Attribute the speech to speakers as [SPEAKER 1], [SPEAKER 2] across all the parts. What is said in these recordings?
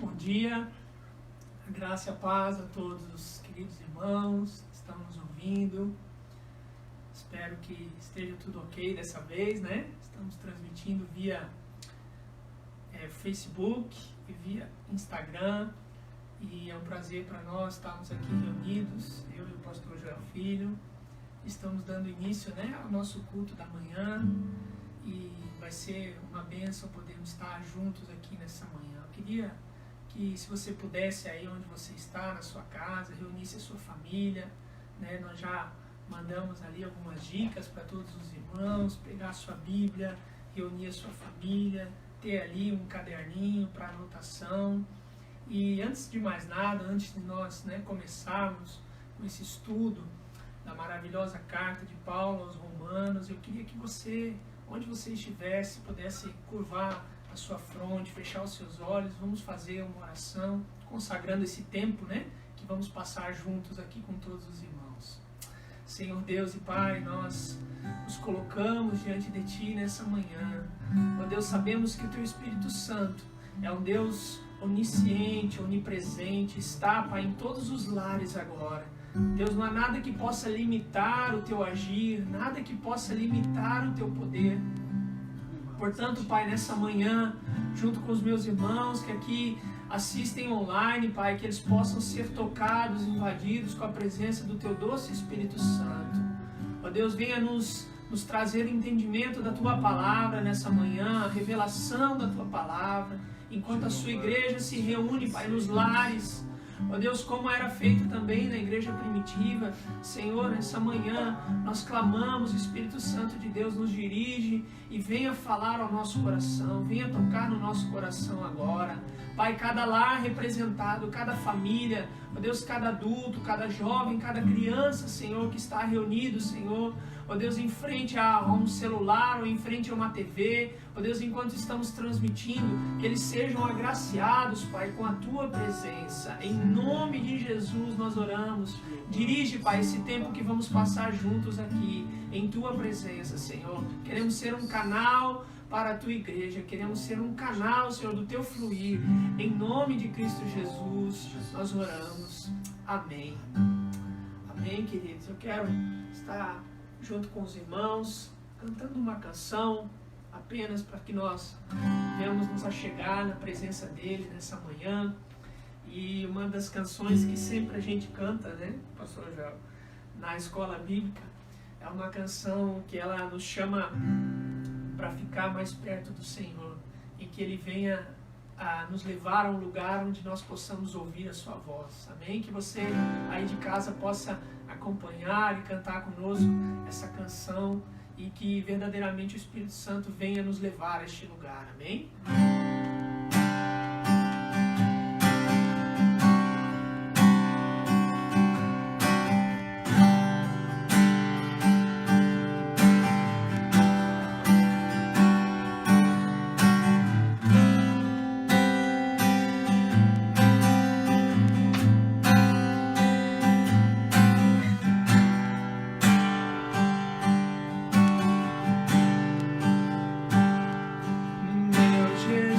[SPEAKER 1] Bom dia, a graça e a paz a todos os queridos irmãos que estão nos ouvindo. Espero que esteja tudo ok dessa vez, né? Estamos transmitindo via Facebook e via Instagram. E é um prazer para nós estarmos aqui reunidos, eu e o pastor Joel Filho. Estamos dando início, né, ao nosso culto da manhã e vai ser uma bênção podermos estar juntos aqui nessa manhã. Eu queria que, se você pudesse aí onde você está, na sua casa, reunisse a sua família, né? Nós já mandamos ali algumas dicas para todos os irmãos, pegar a sua Bíblia, reunir a sua família, ter ali um caderninho para anotação. E antes de mais nada, antes de nós, né, começarmos com esse estudo da maravilhosa carta de Paulo aos Romanos, eu queria que você, onde você estivesse, pudesse curvar a sua fronte, fechar os seus olhos. Vamos fazer uma oração consagrando esse tempo, né, que vamos passar juntos aqui com todos os irmãos. Senhor Deus e Pai, nós nos colocamos diante de Ti nessa manhã. Ó Deus, sabemos que o Teu Espírito Santo é um Deus onisciente, onipresente, está, Pai, em todos os lares agora. Deus, não há nada que possa limitar o Teu agir, nada que possa limitar o Teu poder. Portanto, Pai, nessa manhã, junto com os meus irmãos que aqui assistem online, Pai, que eles possam ser tocados, invadidos com a presença do Teu doce Espírito Santo. Ó Deus, venha nos trazer entendimento da Tua palavra nessa manhã, a revelação da Tua palavra, enquanto a Sua igreja se reúne, Pai, nos lares. Ó Deus, como era feito também na igreja primitiva, Senhor, nessa manhã nós clamamos, o Espírito Santo de Deus nos dirige e venha falar ao nosso coração, venha tocar no nosso coração agora. Pai, cada lar representado, cada família, ó Deus, cada adulto, cada jovem, cada criança, Senhor, que está reunido, Senhor, ó Deus, em frente a um celular ou em frente a uma TV, ó Deus, enquanto estamos transmitindo, que eles sejam agraciados, Pai, com a Tua presença. Em nome de Jesus nós oramos. Dirige, Pai, esse tempo que vamos passar juntos aqui, em Tua presença, Senhor. Queremos ser um canal para a Tua igreja, queremos ser um canal, Senhor, do Teu fluir. Em nome de Cristo Jesus nós oramos. Amém. Amém, queridos. Eu quero estar junto com os irmãos, cantando uma canção, apenas para que nós venhamos nos achegar na presença dele nessa manhã. E uma das canções que sempre a gente canta, né, pastor Joel, na escola bíblica, é uma canção que ela nos chama para ficar mais perto do Senhor, em que Ele venha a nos levar a um lugar onde nós possamos ouvir a Sua voz. Amém? Que você aí de casa possa acompanhar e cantar conosco essa canção e que verdadeiramente o Espírito Santo venha nos levar a este lugar. Amém? Jesus.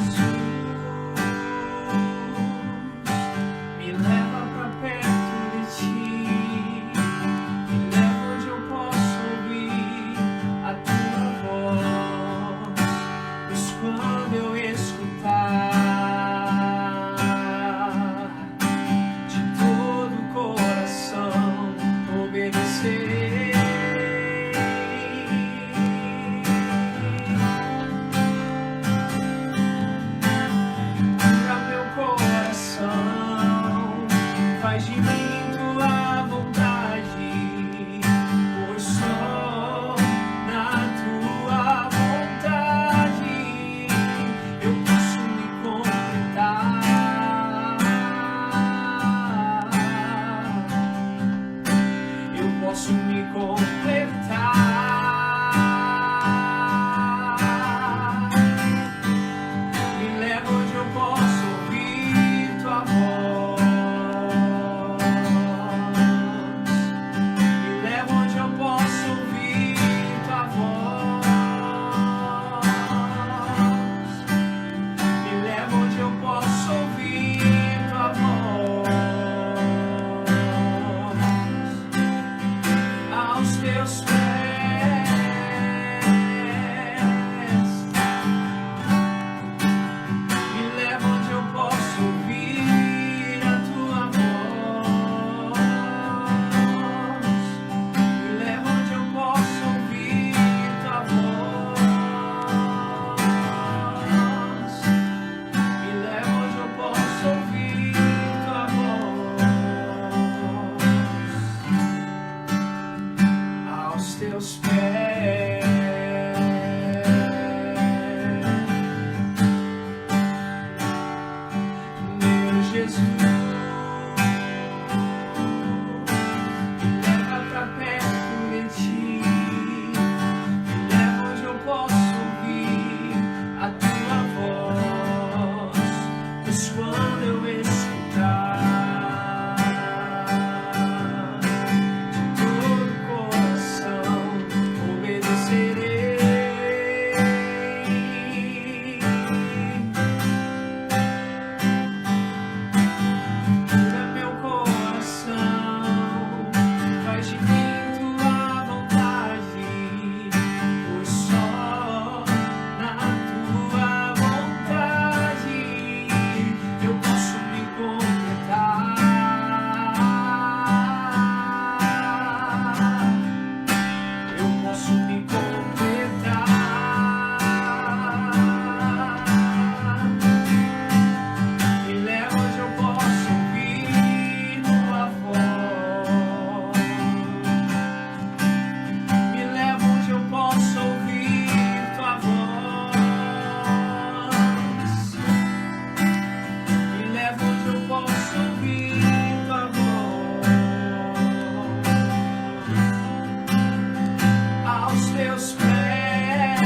[SPEAKER 1] teus pés,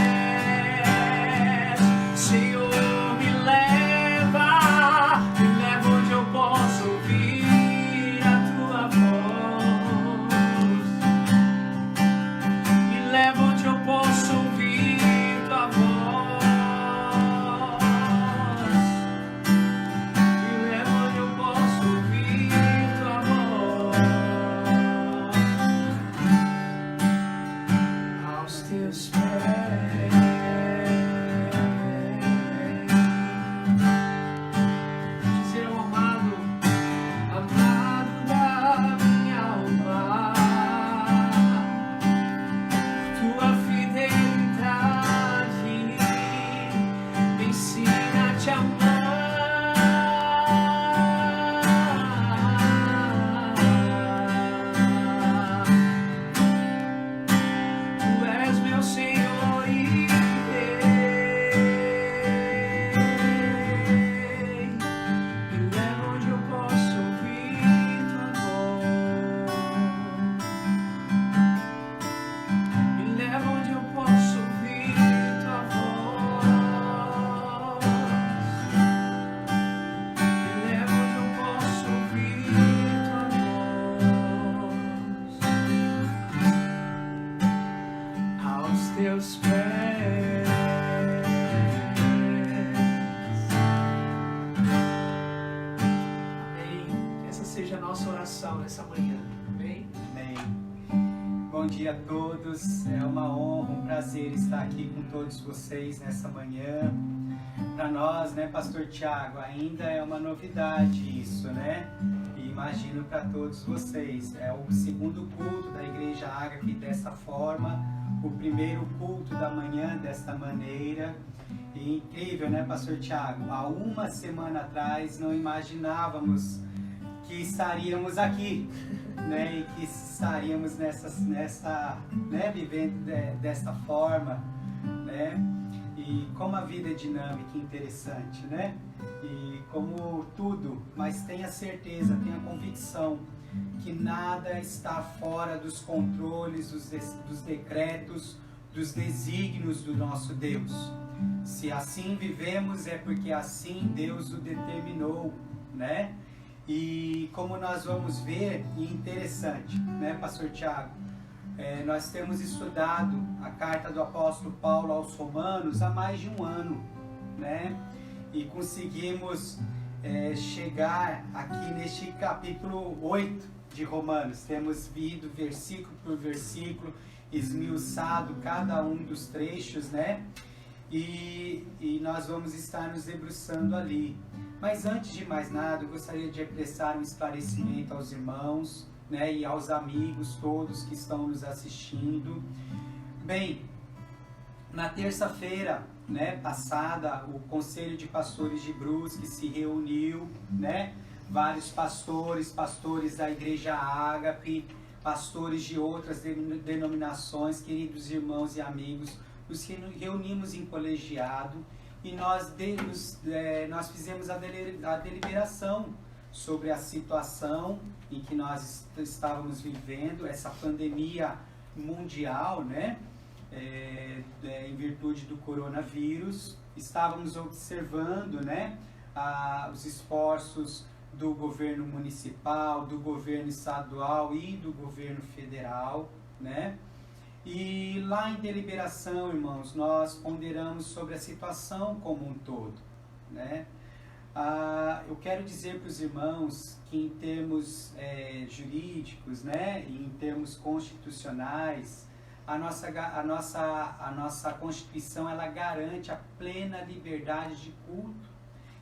[SPEAKER 1] Senhor, me leva onde eu possa ouvir a tua voz, me leva onde eu possa ouvir tua voz. Teus pés. Amém. Que essa seja a nossa oração nessa manhã. Amém.
[SPEAKER 2] Amém. Bom dia a todos. É uma honra, um prazer estar aqui com todos vocês nessa manhã. Para nós, né, Pastor Tiago, ainda é uma novidade isso, né? E imagino para todos vocês. É o segundo culto da Igreja Ágape dessa forma. O primeiro culto da manhã desta maneira. E incrível, né, Pastor Tiago? Há uma semana atrás não imaginávamos que estaríamos aqui, né? E que estaríamos vivendo desta forma, né? E como a vida é dinâmica e interessante, né? E como tudo, mas tenha certeza, tenha convicção que nada está fora dos controles, dos decretos, dos desígnios do nosso Deus. Se assim vivemos é porque assim Deus o determinou, né? E como nós vamos ver, e interessante, né, Pastor Tiago? Nós temos estudado a carta do apóstolo Paulo aos Romanos há mais de um ano, né? E conseguimos chegar aqui neste capítulo 8 de Romanos. Temos vindo versículo por versículo, esmiuçado cada um dos trechos, né? E nós vamos estar nos debruçando ali. Mas antes de mais nada, eu gostaria de prestar um esclarecimento aos irmãos, né, e aos amigos todos que estão nos assistindo. Bem, na terça-feira, né, passada, o Conselho de Pastores de Brusque se reuniu, né, vários pastores da Igreja Ágape, pastores de outras denominações, queridos irmãos e amigos, nos reunimos em colegiado e nós fizemos a deliberação sobre a situação em que nós estávamos vivendo, essa pandemia mundial, né? Em virtude do coronavírus. Estávamos observando, né, os esforços do governo municipal, do governo estadual e do governo federal, né? E lá em deliberação, irmãos, nós ponderamos sobre a situação como um todo, né? Eu quero dizer para os irmãos que em termos jurídicos, né, e em termos constitucionais, a nossa Constituição ela garante a plena liberdade de culto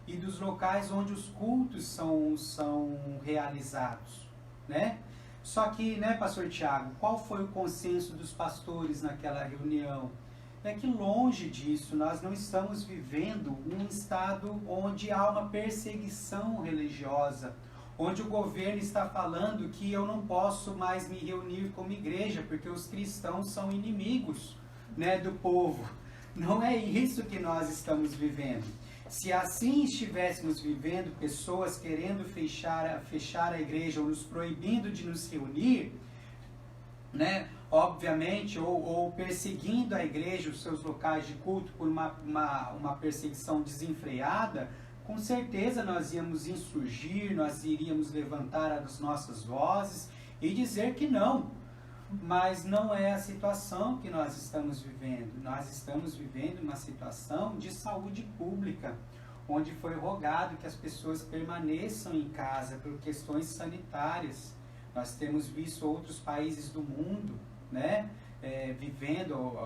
[SPEAKER 2] e dos locais onde os cultos são realizados, né? Só que, né, Pastor Tiago, qual foi o consenso dos pastores naquela reunião? É que longe disso, nós não estamos vivendo um estado onde há uma perseguição religiosa, onde o governo está falando que eu não posso mais me reunir como igreja, porque os cristãos são inimigos, né, do povo. Não é isso que nós estamos vivendo. Se assim estivéssemos vivendo, pessoas querendo fechar a igreja ou nos proibindo de nos reunir, né, obviamente, ou perseguindo a igreja, os seus locais de culto por uma perseguição desenfreada, com certeza nós íamos insurgir, nós iríamos levantar as nossas vozes e dizer que não. Mas não é a situação que nós estamos vivendo. Nós estamos vivendo uma situação de saúde pública, onde foi rogado que as pessoas permaneçam em casa por questões sanitárias. Nós temos visto outros países do mundo, né, vivendo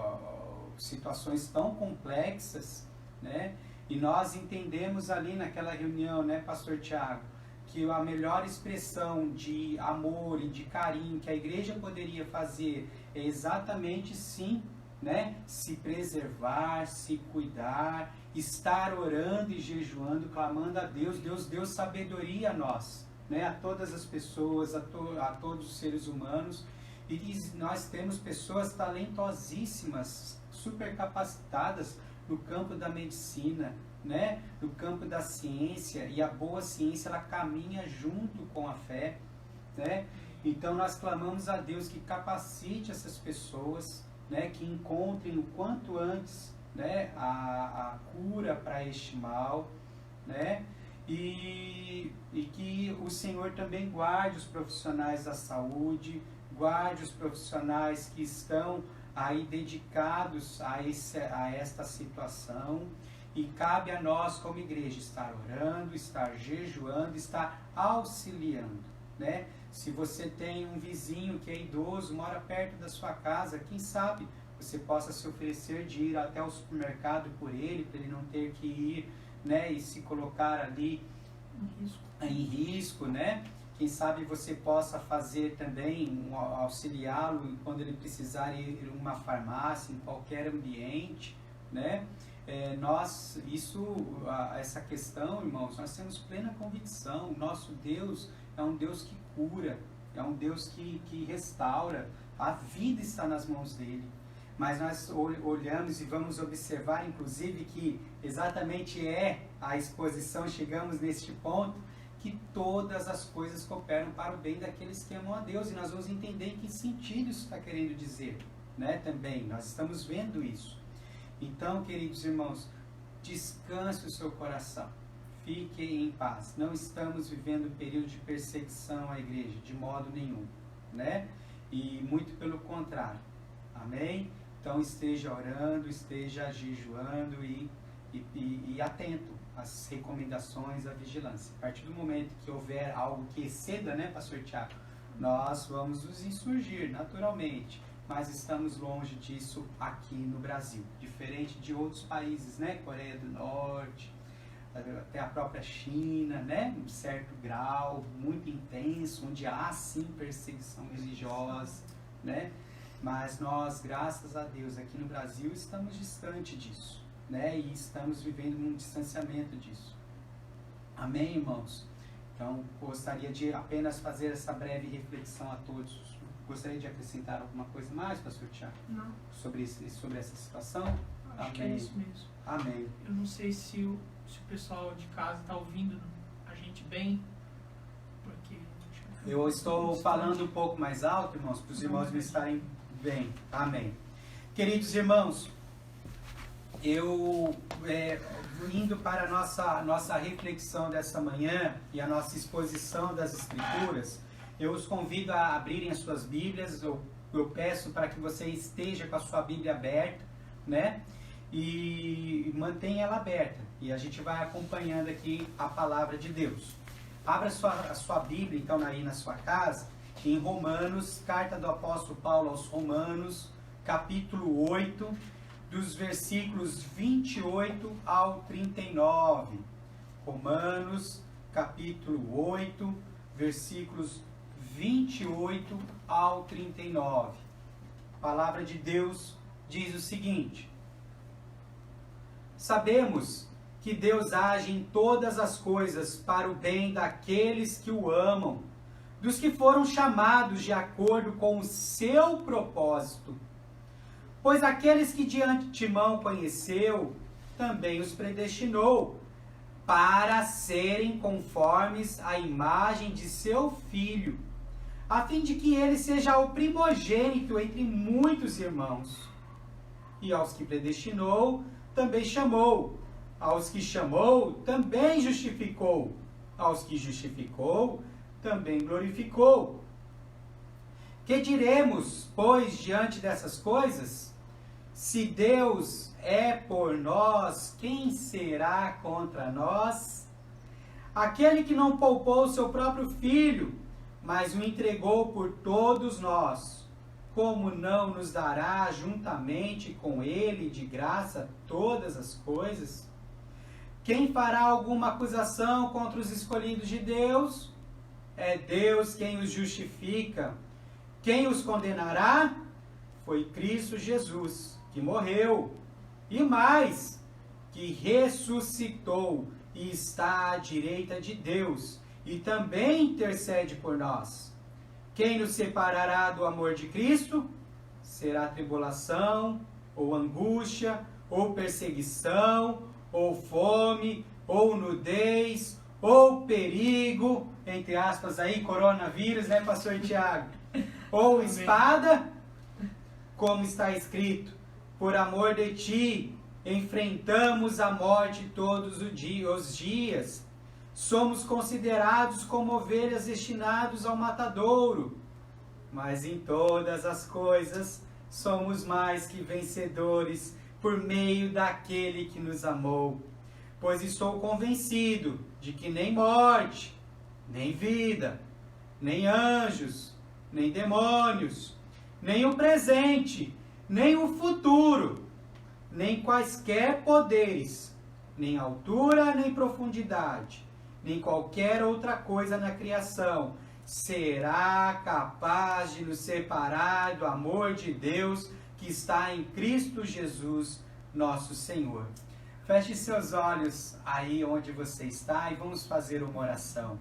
[SPEAKER 2] situações tão complexas, né, e nós entendemos ali naquela reunião, né, Pastor Tiago, que a melhor expressão de amor e de carinho que a igreja poderia fazer é exatamente sim, né, se preservar, se cuidar, estar orando e jejuando, clamando a Deus. Deus deu sabedoria a nós, né, a todas as pessoas, a todos os seres humanos, e nós temos pessoas talentosíssimas, super capacitadas no campo da medicina, né, no campo da ciência, e a boa ciência ela caminha junto com a fé, né? Então nós clamamos a Deus que capacite essas pessoas, né, que encontrem o quanto antes, né, a cura para este mal, né? E que o Senhor também guarde os profissionais da saúde, guarde os profissionais que estão aí dedicados a esta situação. E cabe a nós, como igreja, estar orando, estar jejuando, estar auxiliando, né? Se você tem um vizinho que é idoso, mora perto da sua casa, quem sabe você possa se oferecer de ir até o supermercado por ele, para ele não ter que ir, né, e se colocar ali em risco, né? Quem sabe você possa fazer também, auxiliá-lo quando ele precisar ir a uma farmácia, em qualquer ambiente, né? Essa questão, irmãos, nós temos plena convicção. O nosso Deus é um Deus que cura, é um Deus que restaura. A vida está nas mãos dele. Mas nós olhamos e vamos observar, inclusive, que exatamente a exposição, chegamos neste ponto, que todas as coisas cooperam para o bem daqueles que amam a Deus. E nós vamos entender em que sentido isso está querendo dizer, né? Também, nós estamos vendo isso. Então, queridos irmãos, descanse o seu coração, fique em paz. Não estamos vivendo um período de perseguição à igreja, de modo nenhum, né? E muito pelo contrário, amém? Então esteja orando, esteja jejuando e atento às recomendações, à vigilância. A partir do momento que houver algo que exceda, né, Pastor Tiago, nós vamos nos insurgir naturalmente. Mas estamos longe disso aqui no Brasil, diferente de outros países, né? Coreia do Norte, até a própria China, né? Um certo grau, muito intenso, onde há sim perseguição religiosa, né? Mas nós, graças a Deus, aqui no Brasil estamos distante disso, né? E estamos vivendo um distanciamento disso. Amém, irmãos? Então, gostaria de apenas fazer essa breve reflexão a todos. Gostaria de acrescentar alguma coisa mais, Pastor Tiago?
[SPEAKER 1] Não.
[SPEAKER 2] Sobre essa situação?
[SPEAKER 1] Acho
[SPEAKER 2] Amém.
[SPEAKER 1] que é isso mesmo.
[SPEAKER 2] Amém.
[SPEAKER 1] Eu não sei se o pessoal de casa está ouvindo a gente bem, porque...
[SPEAKER 2] Eu estou falando um pouco mais alto, irmãos, para os irmãos me estarem bem. Amém. Queridos irmãos, eu, indo para a nossa reflexão dessa manhã e a nossa exposição das Escrituras, eu os convido a abrirem as suas Bíblias. Eu peço para que você esteja com a sua Bíblia aberta, né? E mantenha ela aberta. E a gente vai acompanhando aqui a palavra de Deus. Abra a sua Bíblia, então, aí na sua casa, em Romanos, carta do apóstolo Paulo aos Romanos, capítulo 8, dos versículos 28 ao 39. Romanos, capítulo 8, versículos 28 ao 39. A palavra de Deus diz o seguinte: sabemos que Deus age em todas as coisas para o bem daqueles que o amam, dos que foram chamados de acordo com o seu propósito. Pois aqueles que de antemão conheceu, também os predestinou, para serem conformes à imagem de seu Filho, a fim de que ele seja o primogênito entre muitos irmãos. E aos que predestinou, também chamou. Aos que chamou, também justificou. Aos que justificou, também glorificou. Que diremos, pois, diante dessas coisas? Se Deus é por nós, quem será contra nós? Aquele que não poupou seu próprio filho, mas o entregou por todos nós, como não nos dará juntamente com ele de graça todas as coisas? Quem fará alguma acusação contra os escolhidos de Deus? É Deus quem os justifica. Quem os condenará? Foi Cristo Jesus, que morreu, e mais, que ressuscitou e está à direita de Deus, e também intercede por nós. Quem nos separará do amor de Cristo? Será tribulação, ou angústia, ou perseguição, ou fome, ou nudez, ou perigo, entre aspas aí, coronavírus, né, pastor Tiago? Ou espada, como está escrito, por amor de ti, enfrentamos a morte todos os dias. Somos considerados como ovelhas destinados ao matadouro, mas em todas as coisas somos mais que vencedores por meio daquele que nos amou. Pois estou convencido de que nem morte, nem vida, nem anjos, nem demônios, nem o presente, nem o futuro, nem quaisquer poderes, nem altura, nem profundidade, nem qualquer outra coisa na criação será capaz de nos separar do amor de Deus que está em Cristo Jesus, nosso Senhor. Feche seus olhos aí onde você está e vamos fazer uma oração.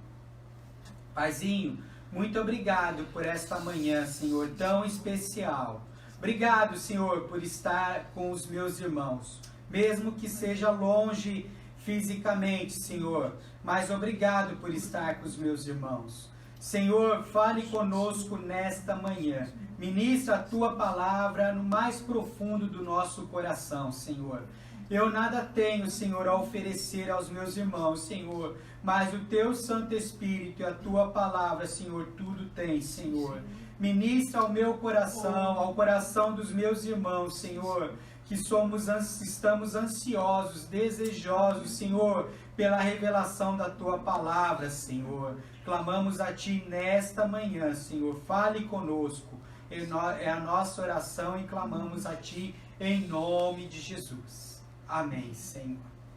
[SPEAKER 2] Paizinho, muito obrigado por esta manhã, Senhor, tão especial. Obrigado, Senhor, por estar com os meus irmãos, mesmo que seja longe fisicamente, Senhor, mas obrigado por estar com os meus irmãos. Senhor, fale conosco nesta manhã. Ministra a tua palavra no mais profundo do nosso coração, Senhor. Eu nada tenho, Senhor, a oferecer aos meus irmãos, Senhor, mas o teu Santo Espírito e a tua palavra, Senhor, tudo tem, Senhor. Ministra ao meu coração, ao coração dos meus irmãos, Senhor, que estamos ansiosos, desejosos, Senhor, pela revelação da tua palavra, Senhor. Clamamos a ti nesta manhã, Senhor, fale conosco. É a nossa oração e clamamos a ti em nome de Jesus. Amém, Senhor.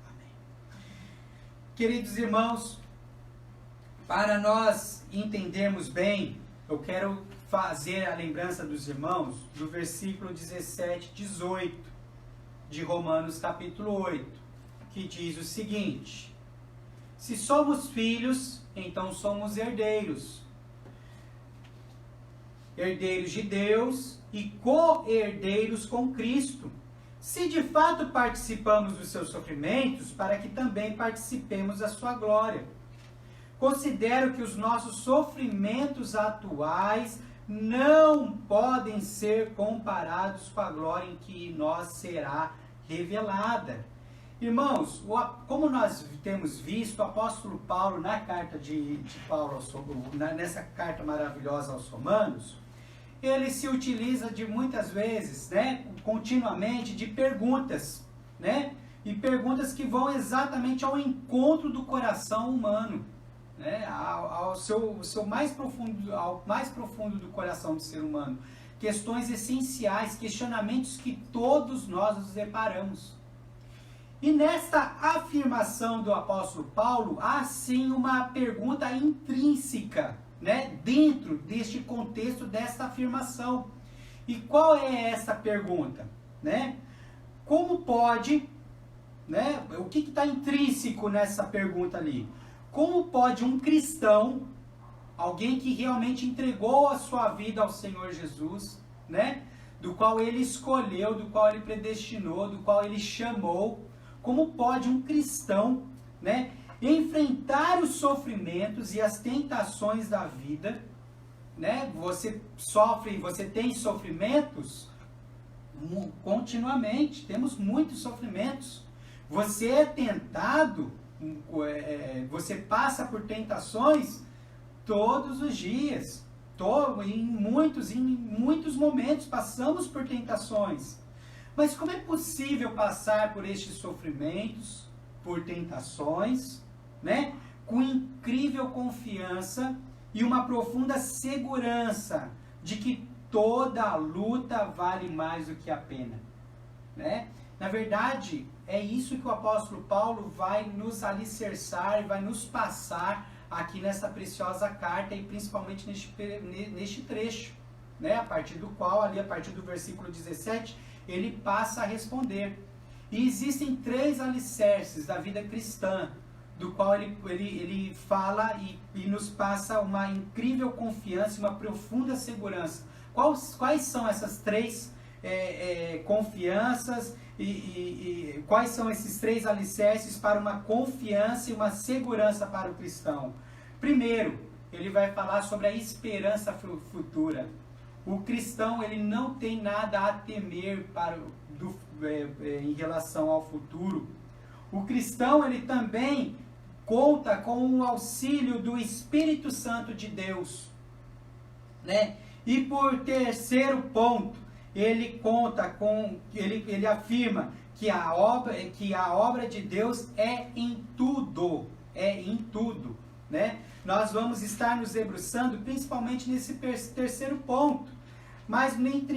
[SPEAKER 2] Amém. Queridos irmãos, para nós entendermos bem, eu quero fazer a lembrança dos irmãos do versículo 17, 18 de Romanos capítulo 8, que diz o seguinte: se somos filhos, então somos herdeiros, herdeiros de Deus e co-herdeiros com Cristo, se de fato participamos dos seus sofrimentos, para que também participemos da sua glória. Considero que os nossos sofrimentos atuais não podem ser comparados com a glória em que nós será revelada. Irmãos, como nós temos visto, o apóstolo Paulo, na carta de Paulo nessa carta maravilhosa aos Romanos, ele se utiliza de muitas vezes, né, continuamente, de perguntas, né, e perguntas que vão exatamente ao encontro do coração humano, né, ao mais profundo do coração do ser humano. Questões essenciais, questionamentos que todos nós nos deparamos. E nesta afirmação do apóstolo Paulo, há sim uma pergunta intrínseca, né, dentro deste contexto desta afirmação. E qual é essa pergunta? Né? Como pode, né, o que está intrínseco nessa pergunta ali? Como pode um cristão, alguém que realmente entregou a sua vida ao Senhor Jesus, né, do qual ele escolheu, do qual ele predestinou, do qual ele chamou, como pode um cristão, né, enfrentar os sofrimentos e as tentações da vida, né? Você sofre, você tem sofrimentos continuamente, temos muitos sofrimentos. Você é tentado, você passa por tentações todos os dias. Em muitos momentos passamos por tentações. Mas como é possível passar por estes sofrimentos, por tentações, né? Com incrível confiança e uma profunda segurança de que toda luta vale mais do que a pena, né? Na verdade, é isso que o apóstolo Paulo vai nos alicerçar e vai nos passar aqui nessa preciosa carta e principalmente neste trecho, né? A partir do qual, ali a partir do versículo 17, ele passa a responder. E existem 3 alicerces da vida cristã, do qual ele fala e nos passa uma incrível confiança, uma profunda segurança. Quais são essas 3 confianças e quais são esses 3 alicerces para uma confiança e uma segurança para o cristão? Primeiro, ele vai falar sobre a esperança futura. O cristão, ele não tem nada a temer em relação ao futuro. O cristão, ele também conta com o auxílio do Espírito Santo de Deus, né? E por terceiro ponto, ele afirma que a obra de Deus é em tudo, né? Nós vamos estar nos debruçando principalmente nesse terceiro ponto, mas dentro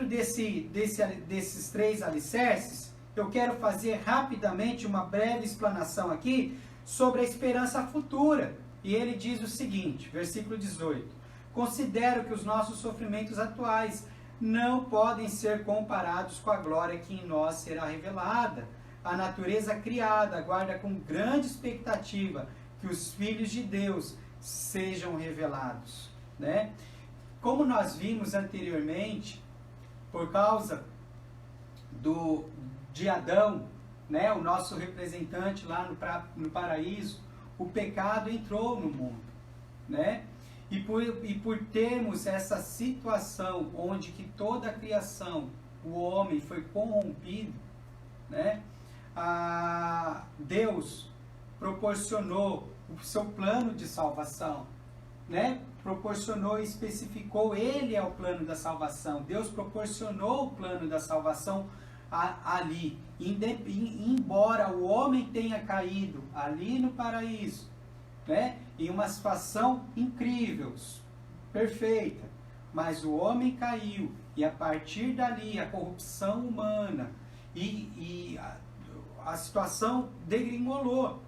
[SPEAKER 2] desses 3 alicerces, eu quero fazer rapidamente uma breve explanação aqui sobre a esperança futura. E ele diz o seguinte, versículo 18: considero que os nossos sofrimentos atuais não podem ser comparados com a glória que em nós será revelada. A natureza criada aguarda com grande expectativa que os filhos de Deus sejam revelados, né? Como nós vimos anteriormente, por causa de Adão, né, o nosso representante lá no paraíso, o pecado entrou no mundo, né? E por termos essa situação onde que toda a criação, o homem foi corrompido, né? Deus proporcionou o seu plano de salvação, né? Proporcionou e especificou, ele é o plano da salvação. Deus proporcionou o plano da salvação ali, embora o homem tenha caído ali no paraíso, né? Em uma situação incrível, perfeita, mas o homem caiu e a partir dali a corrupção humana e a situação degringolou,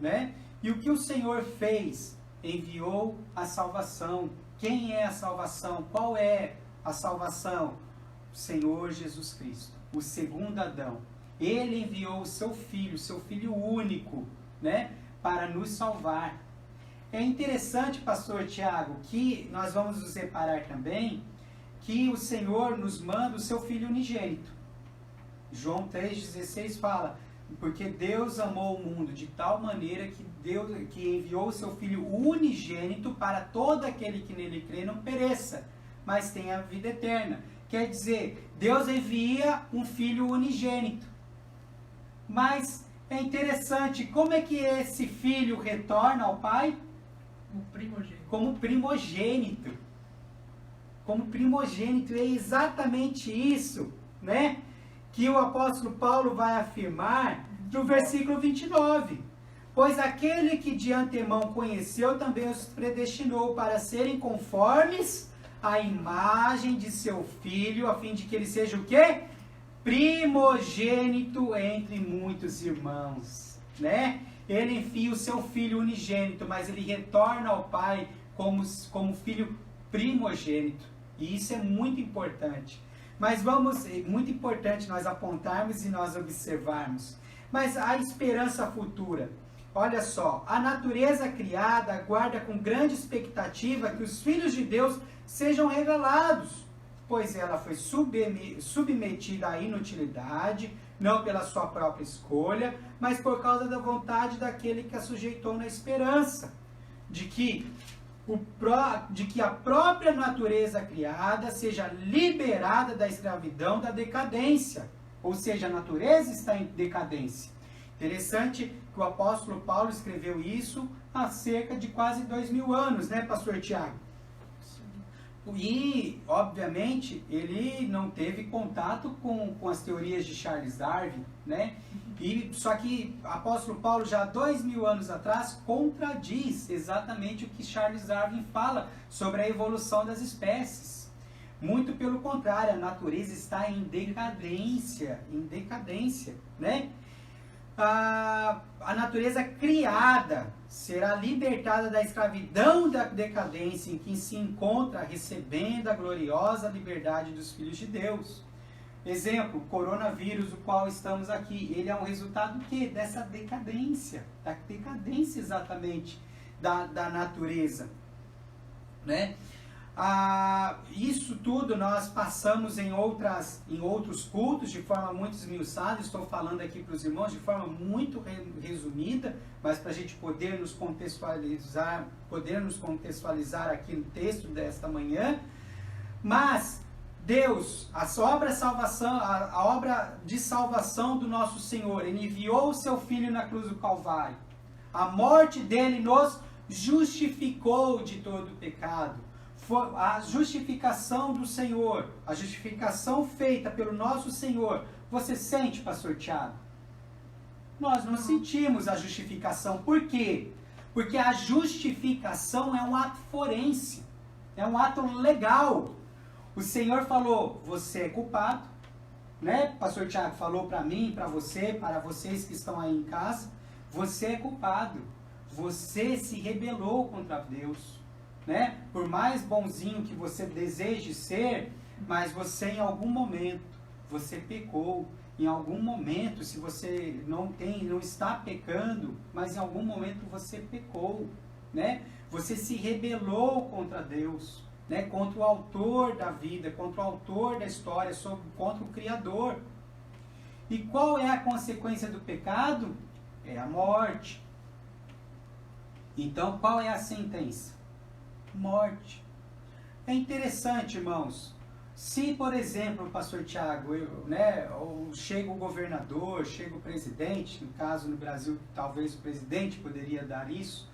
[SPEAKER 2] né? E o que o Senhor fez? Enviou a salvação. Quem é a salvação? Qual é a salvação? O Senhor Jesus Cristo, o segundo Adão. Ele enviou o seu filho único, né, para nos salvar. É interessante, pastor Tiago, que nós vamos nos separar também, que o Senhor nos manda o seu filho unigênito. João 3,16 fala: porque Deus amou o mundo de tal maneira que enviou o seu Filho unigênito para todo aquele que nele crê não pereça, mas tenha a vida eterna. Quer dizer, Deus envia um Filho unigênito. Mas é interessante, como é que esse Filho retorna ao Pai? Como primogênito. Como primogênito. É exatamente isso, né, que o apóstolo Paulo vai afirmar no versículo 29. Pois aquele que de antemão conheceu também os predestinou para serem conformes à imagem de seu filho, a fim de que ele seja o quê? Primogênito entre muitos irmãos, né? Ele envia o seu filho unigênito, mas ele retorna ao Pai como filho primogênito. E isso é muito importante. Mas é muito importante nós apontarmos e nós observarmos. Mas a esperança futura, olha só, a natureza criada aguarda com grande expectativa que os filhos de Deus sejam revelados, pois ela foi submetida à inutilidade, não pela sua própria escolha, mas por causa da vontade daquele que a sujeitou na esperança, de que de que a própria natureza criada seja liberada da escravidão da decadência. Ou seja, a natureza está em decadência. Interessante que o apóstolo Paulo escreveu isso há cerca de quase 2000 anos, né, pastor Tiago? E, obviamente, ele não teve contato com as teorias de Charles Darwin, né? Só que o apóstolo Paulo, já há 2000 anos atrás, contradiz exatamente o que Charles Darwin fala sobre a evolução das espécies. Muito pelo contrário, a natureza está em decadência, né? A natureza criada será libertada da escravidão da decadência em que se encontra, recebendo a gloriosa liberdade dos filhos de Deus. Exemplo, o coronavírus, o qual estamos aqui, ele é um resultado do quê? Dessa decadência, da decadência exatamente da natureza, né? Isso tudo nós passamos em outros cultos de forma muito esmiuçada. Estou falando aqui para os irmãos de forma muito resumida, mas para a gente poder nos contextualizar aqui no texto desta manhã. Mas Deus, a obra de salvação do nosso Senhor, Ele enviou o seu Filho na cruz do Calvário. A morte dele nos justificou de todo o pecado. A justificação do Senhor, a justificação feita pelo nosso Senhor. Você sente, pastor Tiago? Nós não sentimos a justificação. Por quê? Porque a justificação é um ato forense, é um ato legal. O Senhor falou, você é culpado, né? Pastor Tiago falou para mim, para você, para vocês que estão aí em casa, você é culpado. Você se rebelou contra Deus. Né? Por mais bonzinho que você deseje ser, mas você em algum momento, você pecou. Em algum momento, se você não está pecando, mas em algum momento você pecou, né? Você se rebelou contra Deus, né? Contra o autor da vida, contra o autor da história, contra o Criador. E qual é a consequência do pecado? É a morte. Então, qual é a sentença? Morte. É interessante, irmãos, se, por exemplo, pastor Tiago, chega o governador, chega o presidente, no caso no Brasil, talvez o presidente poderia dar isso,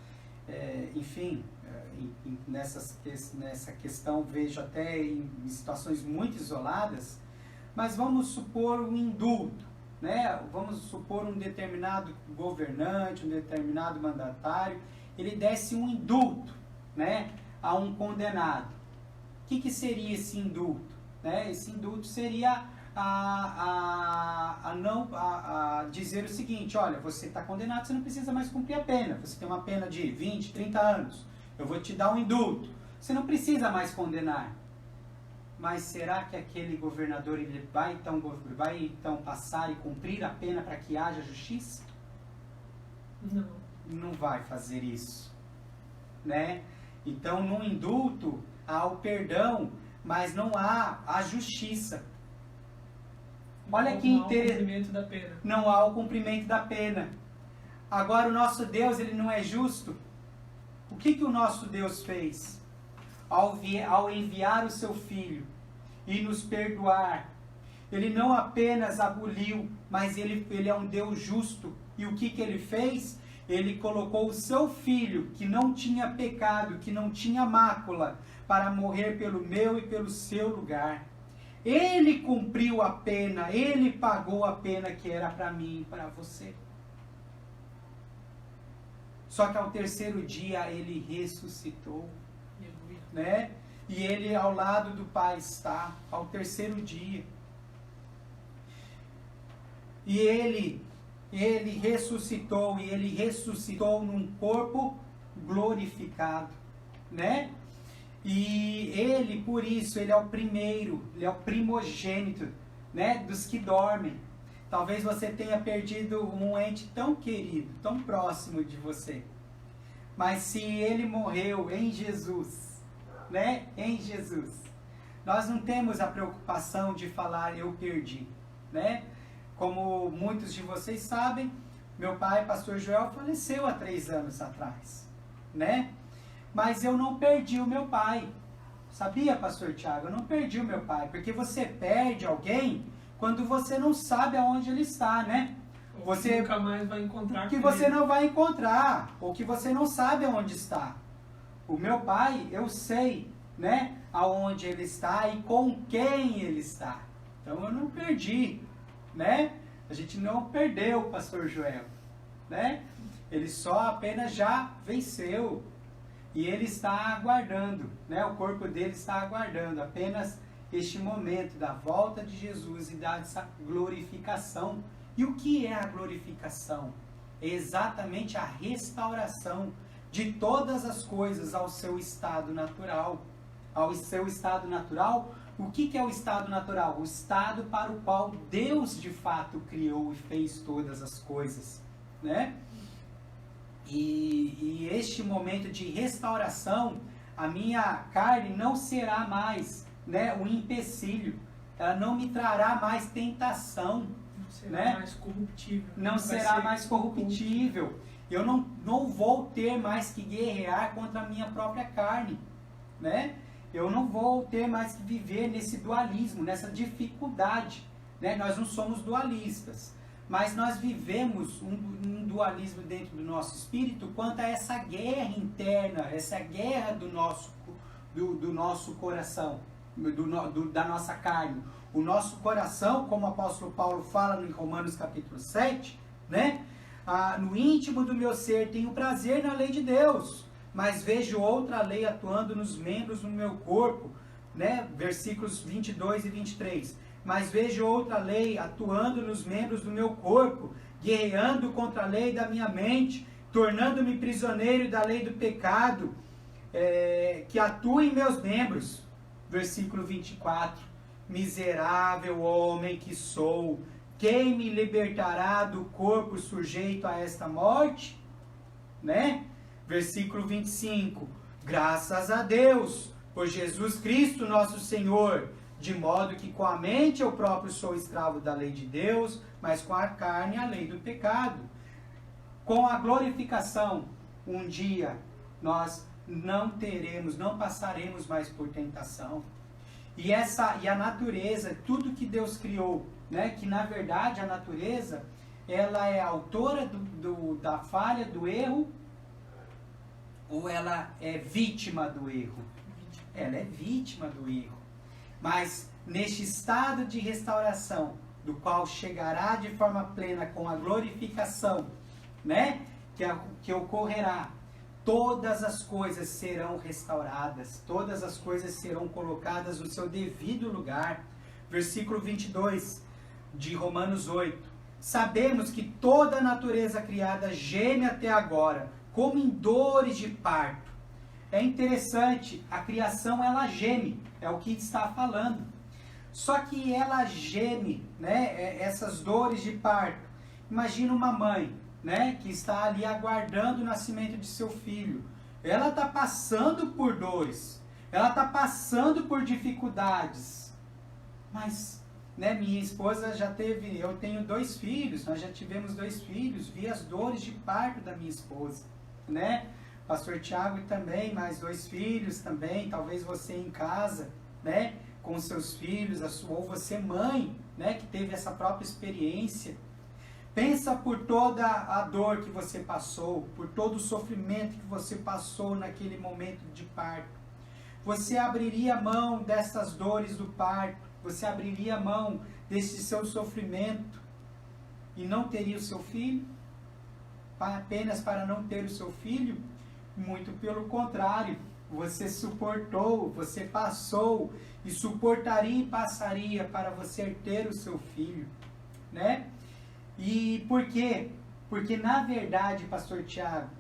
[SPEAKER 2] nessa questão vejo até em situações muito isoladas, mas vamos supor um indulto, né? Vamos supor um determinado governante, um determinado mandatário, ele desse um indulto, né, a um condenado. O que seria esse indulto? Né? Esse indulto seria dizer o seguinte: olha, você está condenado, você não precisa mais cumprir a pena. Você tem uma pena de 20, 30 anos. Eu vou te dar um indulto. Você não precisa mais condenar. Mas será que aquele governador ele vai então passar e cumprir a pena para que haja justiça?
[SPEAKER 1] Não.
[SPEAKER 2] Não vai fazer isso, né? Então, no indulto há o perdão, mas não há a justiça. Olha que interessante. Não há o cumprimento da pena. Agora, o nosso Deus, ele não é justo. O que o nosso Deus fez? Ao enviar o seu Filho e nos perdoar, ele não apenas aboliu, mas ele é um Deus justo. E o que ele fez? Ele colocou o seu Filho, que não tinha pecado, que não tinha mácula, para morrer pelo meu e pelo seu lugar. Ele cumpriu a pena, ele pagou a pena que era para mim e para você. Só que ao terceiro dia ele ressuscitou, né? E ele ao lado do Pai está, ao terceiro dia. E ele ressuscitou, e ele ressuscitou num corpo glorificado, né? E ele, por isso, ele é o primeiro, ele é o primogênito, né, dos que dormem. Talvez você tenha perdido um ente tão querido, tão próximo de você. Mas se ele morreu em Jesus, né, em Jesus, nós não temos a preocupação de falar eu perdi, né? Como muitos de vocês sabem, meu pai, pastor Joel, faleceu há 3 anos atrás, né? mas eu não perdi o meu pai. Sabia, pastor Tiago? Eu não perdi o meu pai, porque você perde alguém quando você não sabe aonde ele está, né?
[SPEAKER 1] Você nunca mais vai encontrar.
[SPEAKER 2] Que você não vai encontrar, ou que você não sabe aonde está. O meu pai, eu sei, né, aonde ele está e com quem ele está. Então eu não perdi, né? A gente não perdeu o pastor Joel, né? Ele só apenas já venceu. E ele está aguardando, né? O corpo dele está aguardando apenas este momento da volta de Jesus e dessa glorificação. E o que é a glorificação? É exatamente a restauração de todas as coisas ao seu estado natural. Ao seu estado natural, o que é o estado natural? O estado para o qual Deus de fato criou e fez todas as coisas, né? E este momento de restauração, a minha carne não será mais, né, um empecilho. Ela não me trará mais tentação.
[SPEAKER 1] Não será,
[SPEAKER 2] né?
[SPEAKER 1] Mais corruptível.
[SPEAKER 2] Não será mais corruptível. Eu não vou ter mais que guerrear contra a minha própria carne, né? Eu não vou ter mais que viver nesse dualismo, nessa dificuldade, né? Nós não somos dualistas. Mas nós vivemos um dualismo dentro do nosso espírito quanto a essa guerra interna, essa guerra do nosso coração, da nossa carne. O nosso coração, como o apóstolo Paulo fala em Romanos capítulo 7, né? No íntimo do meu ser tenho prazer na lei de Deus, mas vejo outra lei atuando nos membros do meu corpo, né? Versículos 22 e 23. Mas vejo outra lei atuando nos membros do meu corpo, guerreando contra a lei da minha mente, tornando-me prisioneiro da lei do pecado, que atua em meus membros. Versículo 24. Miserável homem que sou, quem me libertará do corpo sujeito a esta morte? Né? Versículo 25. Graças a Deus, por Jesus Cristo nosso Senhor, de modo que com a mente eu próprio sou escravo da lei de Deus, mas com a carne a lei do pecado. Com a glorificação, um dia nós não passaremos mais por tentação. E a natureza, tudo que Deus criou, né, que na verdade a natureza, ela é autora da falha, do erro, ou ela é vítima do erro? Ela é vítima do erro. Mas neste estado de restauração, do qual chegará de forma plena com a glorificação, né, que ocorrerá, todas as coisas serão restauradas, todas as coisas serão colocadas no seu devido lugar. Versículo 22 de Romanos 8. Sabemos que toda a natureza criada geme até agora, como em dores de parto. É interessante, a criação ela geme, é o que está falando. Só que ela geme, né, essas dores de parto. Imagina uma mãe, né, que está ali aguardando o nascimento de seu filho. Ela está passando por dores, ela está passando por dificuldades. Mas, né, minha esposa eu tenho 2 filhos, nós já tivemos 2 filhos, vi as dores de parto da minha esposa, né? Pastor Tiago também, mais 2 filhos também, talvez você em casa, né, com seus filhos, ou você mãe, né, que teve essa própria experiência. Pensa por toda a dor que você passou, por todo o sofrimento que você passou naquele momento de parto. Você abriria mão dessas dores do parto, você abriria mão desse seu sofrimento e não teria o seu filho? Apenas para não ter o seu filho? Muito pelo contrário, você suportou, você passou e suportaria e passaria para você ter o seu filho, né? E por quê? Porque na verdade, pastor Tiago,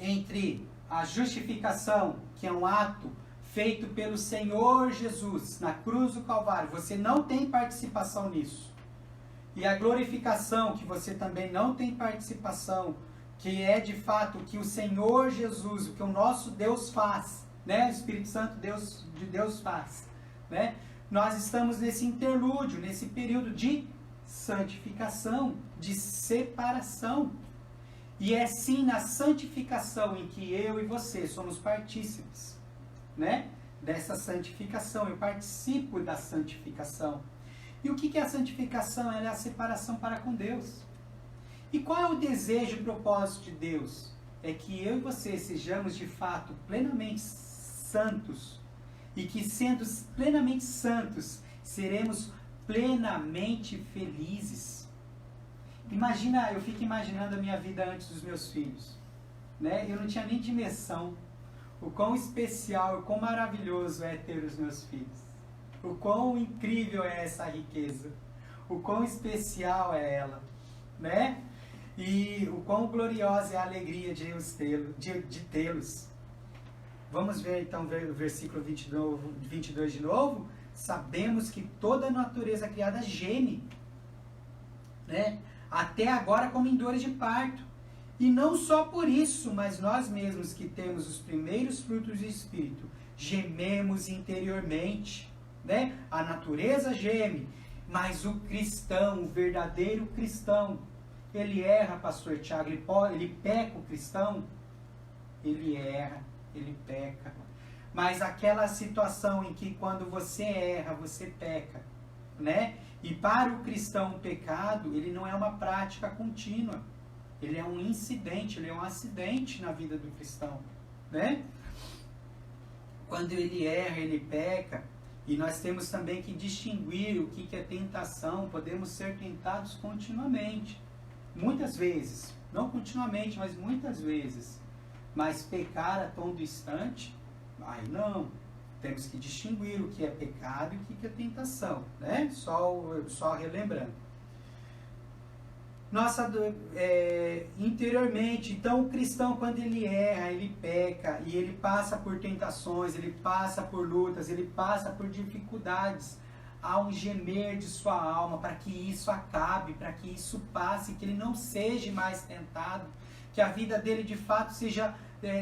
[SPEAKER 2] entre a justificação, que é um ato feito pelo Senhor Jesus na cruz do Calvário, você não tem participação nisso. E a glorificação, que você também não tem participação, que é de fato o que o Senhor Jesus, o que o nosso Deus faz, né? O Espírito Santo de Deus faz, né? Nós estamos nesse interlúdio, nesse período de santificação, de separação. E é sim na santificação em que eu e você somos partícipes, né? Dessa santificação, eu participo da santificação. E o que é a santificação? Ela é a separação para com Deus. E qual é o desejo e propósito de Deus? É que eu e você sejamos de fato plenamente santos, e que sendo plenamente santos, seremos plenamente felizes. Imagina, eu fico imaginando a minha vida antes dos meus filhos, né? Eu não tinha nem dimensão o quão especial, o quão maravilhoso é ter os meus filhos. O quão incrível é essa riqueza. O quão especial é ela, né? E o quão gloriosa é a alegria de tê-los. Vamos ver então o versículo 22 de novo. Sabemos que toda a natureza criada geme, né? Até agora como em dores de parto. E não só por isso, mas nós mesmos que temos os primeiros frutos do Espírito, gememos interiormente, né? A natureza geme, mas o cristão, o verdadeiro cristão, ele erra, pastor Tiago, ele peca o cristão? Ele erra, ele peca. Mas aquela situação em que quando você erra, você peca, né? E para o cristão o pecado, ele não é uma prática contínua. Ele é um incidente, ele é um acidente na vida do cristão, né? Quando ele erra, ele peca. E nós temos também que distinguir o que é tentação. Podemos ser tentados continuamente. Muitas vezes. Não continuamente, mas muitas vezes. Mas pecar a todo instante, aí não. Temos que distinguir o que é pecado e o que é tentação, né? Só relembrando. Interiormente, então o cristão, quando ele erra, ele peca, e ele passa por tentações, ele passa por lutas, ele passa por dificuldades, há um gemer de sua alma para que isso acabe, para que isso passe, que ele não seja mais tentado, que a vida dele de fato seja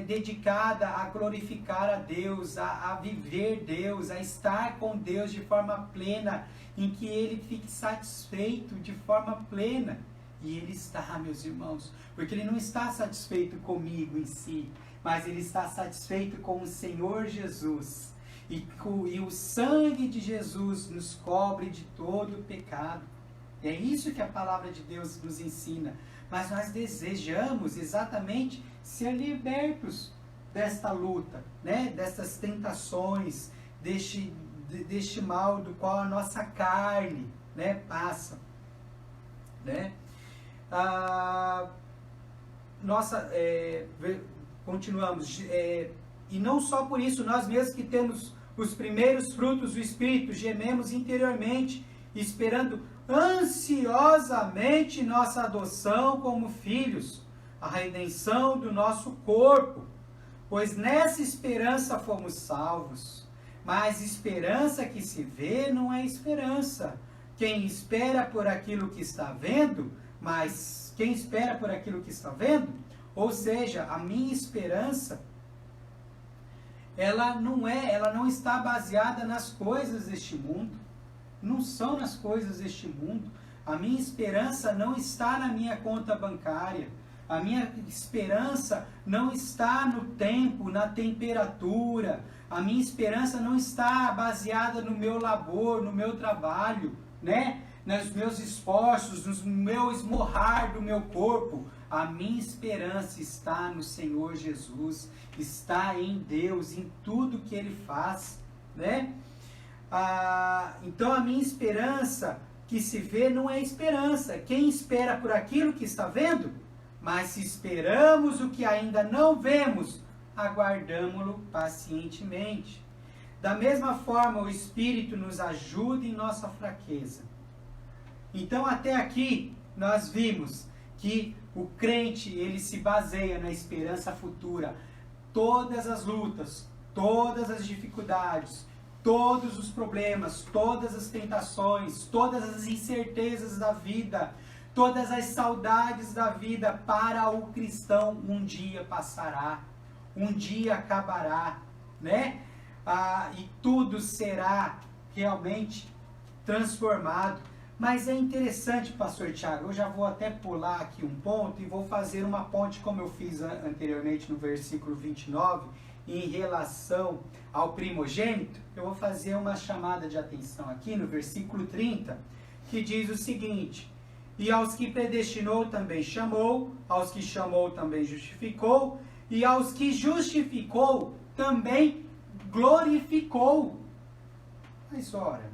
[SPEAKER 2] dedicada a glorificar a Deus, a viver Deus, a estar com Deus de forma plena, em que ele fique satisfeito de forma plena. E ele está, meus irmãos, porque ele não está satisfeito comigo em si, mas ele está satisfeito com o Senhor Jesus. E o sangue de Jesus nos cobre de todo o pecado. E é isso que a palavra de Deus nos ensina. Mas nós desejamos exatamente ser libertos desta luta, né? Dessas tentações, deste mal do qual a nossa carne, né, passa, né? Continuamos. E não só por isso, nós mesmos que temos os primeiros frutos do Espírito, gememos interiormente, esperando ansiosamente nossa adoção como filhos, a redenção do nosso corpo. Pois nessa esperança fomos salvos. Mas esperança que se vê não é esperança. Quem espera por aquilo que está vendo, mas quem espera por aquilo que está vendo, ou seja, a minha esperança, ela não está baseada nas coisas deste mundo, não são nas coisas deste mundo. A minha esperança não está na minha conta bancária, a minha esperança não está no tempo, na temperatura, a minha esperança não está baseada no meu labor, no meu trabalho, né? Nos meus esforços, no meu esmorrar do meu corpo. A minha esperança está no Senhor Jesus, está em Deus, em tudo que Ele faz, né? Então a minha esperança que se vê não é esperança. Quem espera por aquilo que está vendo? Mas se esperamos o que ainda não vemos, aguardamo-lo pacientemente. Da mesma forma, o Espírito nos ajuda em nossa fraqueza. Então, até aqui, nós vimos que o crente, ele se baseia na esperança futura. Todas as lutas, todas as dificuldades, todos os problemas, todas as tentações, todas as incertezas da vida, todas as saudades da vida, para o cristão um dia passará, um dia acabará, né? E tudo será realmente transformado. Mas é interessante, pastor Tiago, eu já vou até pular aqui um ponto e vou fazer uma ponte, como eu fiz anteriormente no versículo 29, em relação ao primogênito. Eu vou fazer uma chamada de atenção aqui no versículo 30, que diz o seguinte: e aos que predestinou também chamou, aos que chamou também justificou, e aos que justificou também glorificou. Mas ora,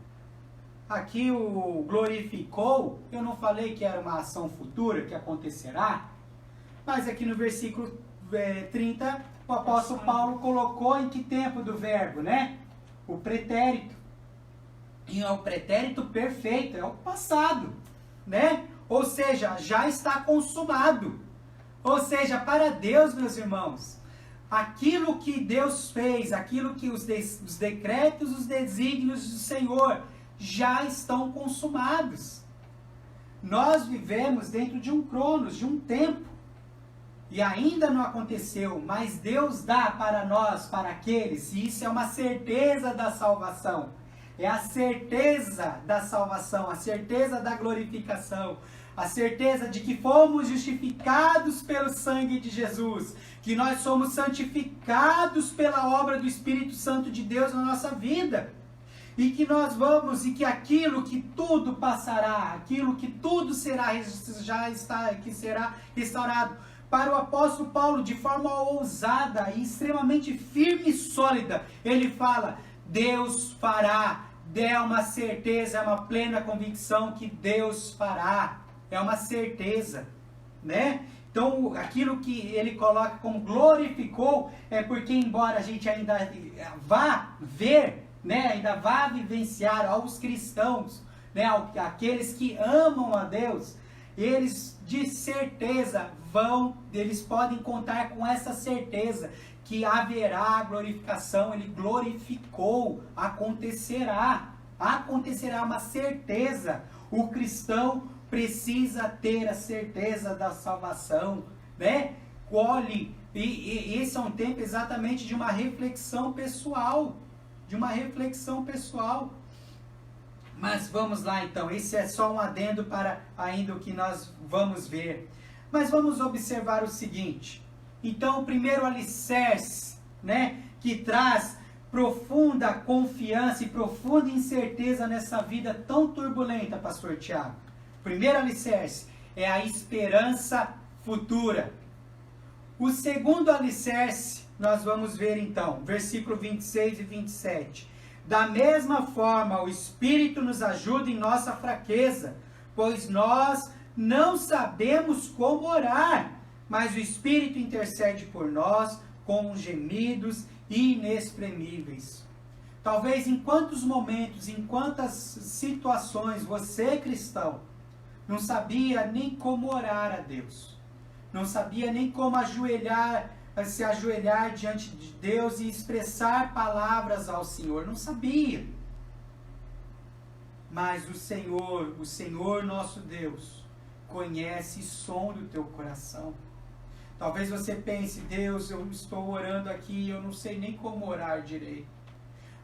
[SPEAKER 2] aqui o glorificou, eu não falei que era uma ação futura que acontecerá, mas aqui no versículo 30, o apóstolo Paulo colocou em que tempo do verbo, né? O pretérito. E é o pretérito perfeito, é o passado, né? Ou seja, já está consumado. Ou seja, para Deus, meus irmãos, aquilo que Deus fez, aquilo que os decretos, os desígnios do Senhor já estão consumados. Nós vivemos dentro de um cronos, de um tempo, e ainda não aconteceu, mas Deus dá para nós, para aqueles, e isso é uma certeza da salvação, é a certeza da salvação, a certeza da glorificação, a certeza de que fomos justificados pelo sangue de Jesus, que nós somos santificados pela obra do Espírito Santo de Deus na nossa vida. E que nós vamos, e que aquilo que tudo passará, aquilo que tudo será restaurado. Para o apóstolo Paulo, de forma ousada e extremamente firme e sólida, ele fala: Deus fará. É uma certeza, é uma plena convicção que Deus fará. É uma certeza, né? Então, aquilo que ele coloca como glorificou, é porque embora a gente ainda vá ver, né, ainda vá vivenciar aos cristãos, né, aqueles que amam a Deus, eles de certeza eles podem contar com essa certeza que haverá glorificação. Ele glorificou, acontecerá uma certeza. O cristão precisa ter a certeza da salvação, né? E esse é um tempo exatamente de uma reflexão pessoal, Mas vamos lá então, esse é só um adendo para ainda o que nós vamos ver. Mas vamos observar o seguinte. Então, o primeiro alicerce, né, que traz profunda confiança e profunda incerteza nessa vida tão turbulenta, pastor Tiago. O primeiro alicerce é a esperança futura. O segundo alicerce, nós vamos ver então, versículo 26 e 27. Da mesma forma, o Espírito nos ajuda em nossa fraqueza, pois nós não sabemos como orar, mas o Espírito intercede por nós com gemidos inexprimíveis. Talvez em quantos momentos, em quantas situações você, cristão, não sabia nem como orar a Deus, não sabia nem como se ajoelhar diante de Deus e expressar palavras ao Senhor, não sabia. Mas o Senhor nosso Deus, conhece e sonda o teu coração. Talvez você pense: Deus, eu estou orando aqui, eu não sei nem como orar direito.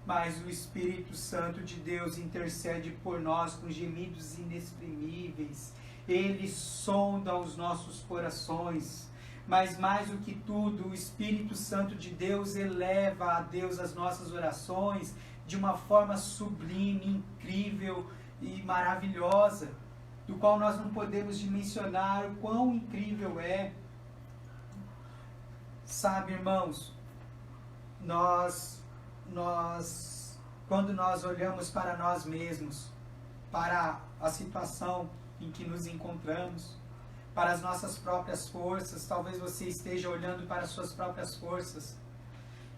[SPEAKER 2] Mas o Espírito Santo de Deus intercede por nós com gemidos inexprimíveis. Ele sonda os nossos corações. Mas mais do que tudo, o Espírito Santo de Deus eleva a Deus as nossas orações de uma forma sublime, incrível e maravilhosa, do qual nós não podemos dimensionar o quão incrível é. Sabe, irmãos, quando nós olhamos para nós mesmos, para a situação em que nos encontramos, para as nossas próprias forças, talvez você esteja olhando para as suas próprias forças,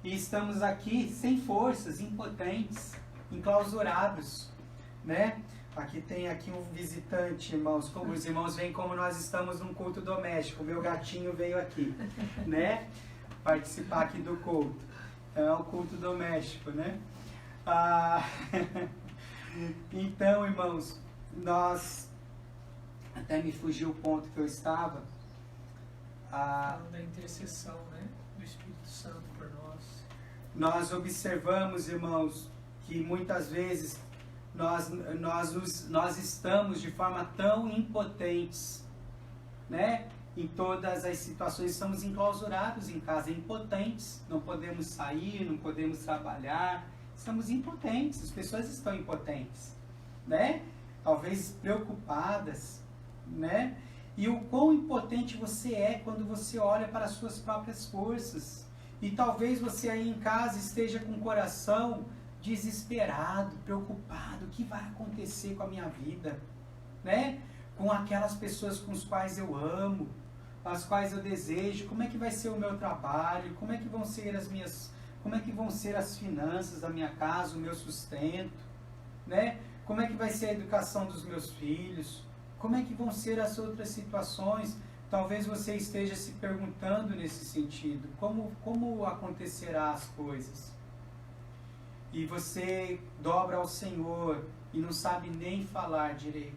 [SPEAKER 2] e estamos aqui sem forças, impotentes, enclausurados, né? Aqui tem um visitante, irmãos, como os irmãos veem como nós estamos num culto doméstico. O meu gatinho veio aqui, né? Participar aqui do culto. É um culto doméstico, né? Então, irmãos, até me fugiu o ponto que eu estava.
[SPEAKER 1] Falando da intercessão, né? Do Espírito Santo por nós.
[SPEAKER 2] Nós observamos, irmãos, que muitas vezes nós estamos de forma tão impotentes, né? Em todas as situações, estamos enclausurados em casa, impotentes, não podemos sair, não podemos trabalhar, estamos impotentes, as pessoas estão impotentes, né? Talvez preocupadas, né? E o quão impotente você é quando você olha para as suas próprias forças. E talvez você aí em casa esteja com o coração desesperado, preocupado, o que vai acontecer com a minha vida, né? Com aquelas pessoas com as quais eu amo, as quais eu desejo, como é que vai ser o meu trabalho, como é que vão ser as finanças da minha casa, o meu sustento, né? Como é que vai ser a educação dos meus filhos, como é que vão ser as outras situações. Talvez você esteja se perguntando nesse sentido, como acontecerá as coisas? E você dobra ao Senhor e não sabe nem falar direito.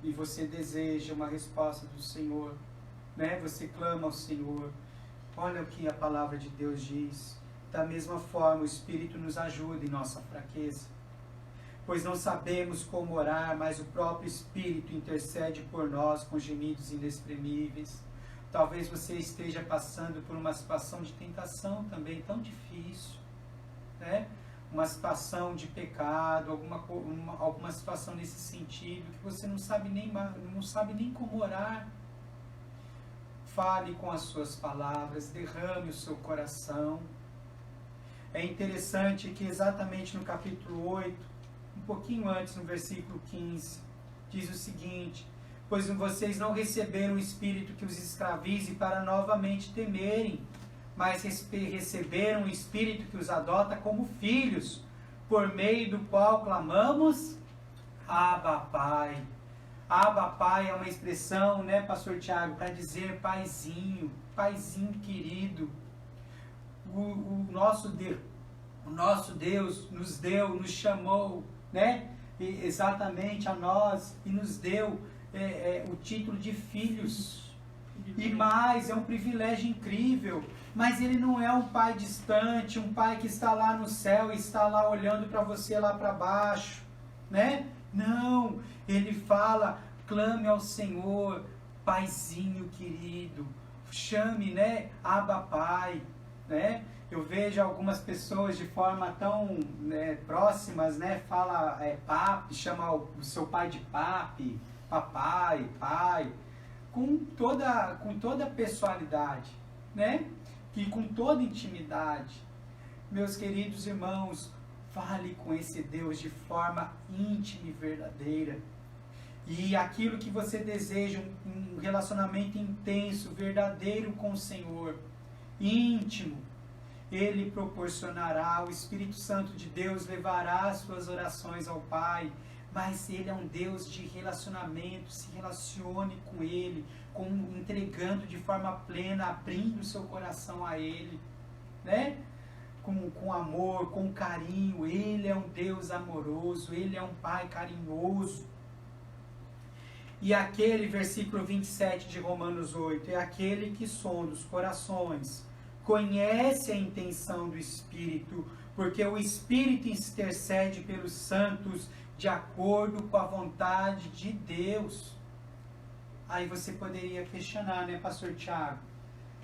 [SPEAKER 2] E você deseja uma resposta do Senhor, né? Você clama ao Senhor. Olha o que a palavra de Deus diz. Da mesma forma, o Espírito nos ajuda em nossa fraqueza. Pois não sabemos como orar, mas o próprio Espírito intercede por nós com gemidos inexprimíveis. Talvez você esteja passando por uma situação de tentação também tão difícil, né? Uma situação de pecado, alguma situação nesse sentido, que você não sabe nem como orar. Fale com as suas palavras, derrame o seu coração. É interessante que exatamente no capítulo 8, um pouquinho antes, no versículo 15, diz o seguinte: pois vocês não receberam o Espírito que os escravize para novamente temerem, mas receberam o Espírito que os adota como filhos, por meio do qual clamamos, Abba, Pai. Abba, Pai é uma expressão, né, Pastor Tiago, para dizer paizinho, paizinho querido. O nosso Deus nos chamou, né, exatamente a nós, e nos deu o título de filhos. E mais, é um privilégio incrível. Mas Ele não é um pai distante, um pai que está lá no céu e está lá olhando para você lá para baixo, né? Não, Ele fala, clame ao Senhor, paizinho querido, chame, né, Abba Pai, né? Eu vejo algumas pessoas de forma tão, né, próximas, né, fala papi, chama o seu pai de papi, papai, pai, com toda pessoalidade, né? E com toda intimidade. Meus queridos irmãos, fale com esse Deus de forma íntima e verdadeira. E aquilo que você deseja, um relacionamento intenso, verdadeiro com o Senhor, íntimo, Ele proporcionará, o Espírito Santo de Deus levará as suas orações ao Pai. Mas Ele é um Deus de relacionamento, se relacione com Ele, entregando de forma plena, abrindo o seu coração a Ele, né? Com amor, com carinho. Ele é um Deus amoroso, Ele é um Pai carinhoso. E aquele, versículo 27 de Romanos 8, é aquele que sonda os corações, conhece a intenção do Espírito, porque o Espírito intercede pelos santos de acordo com a vontade de Deus. Aí você poderia questionar, né, Pastor Tiago?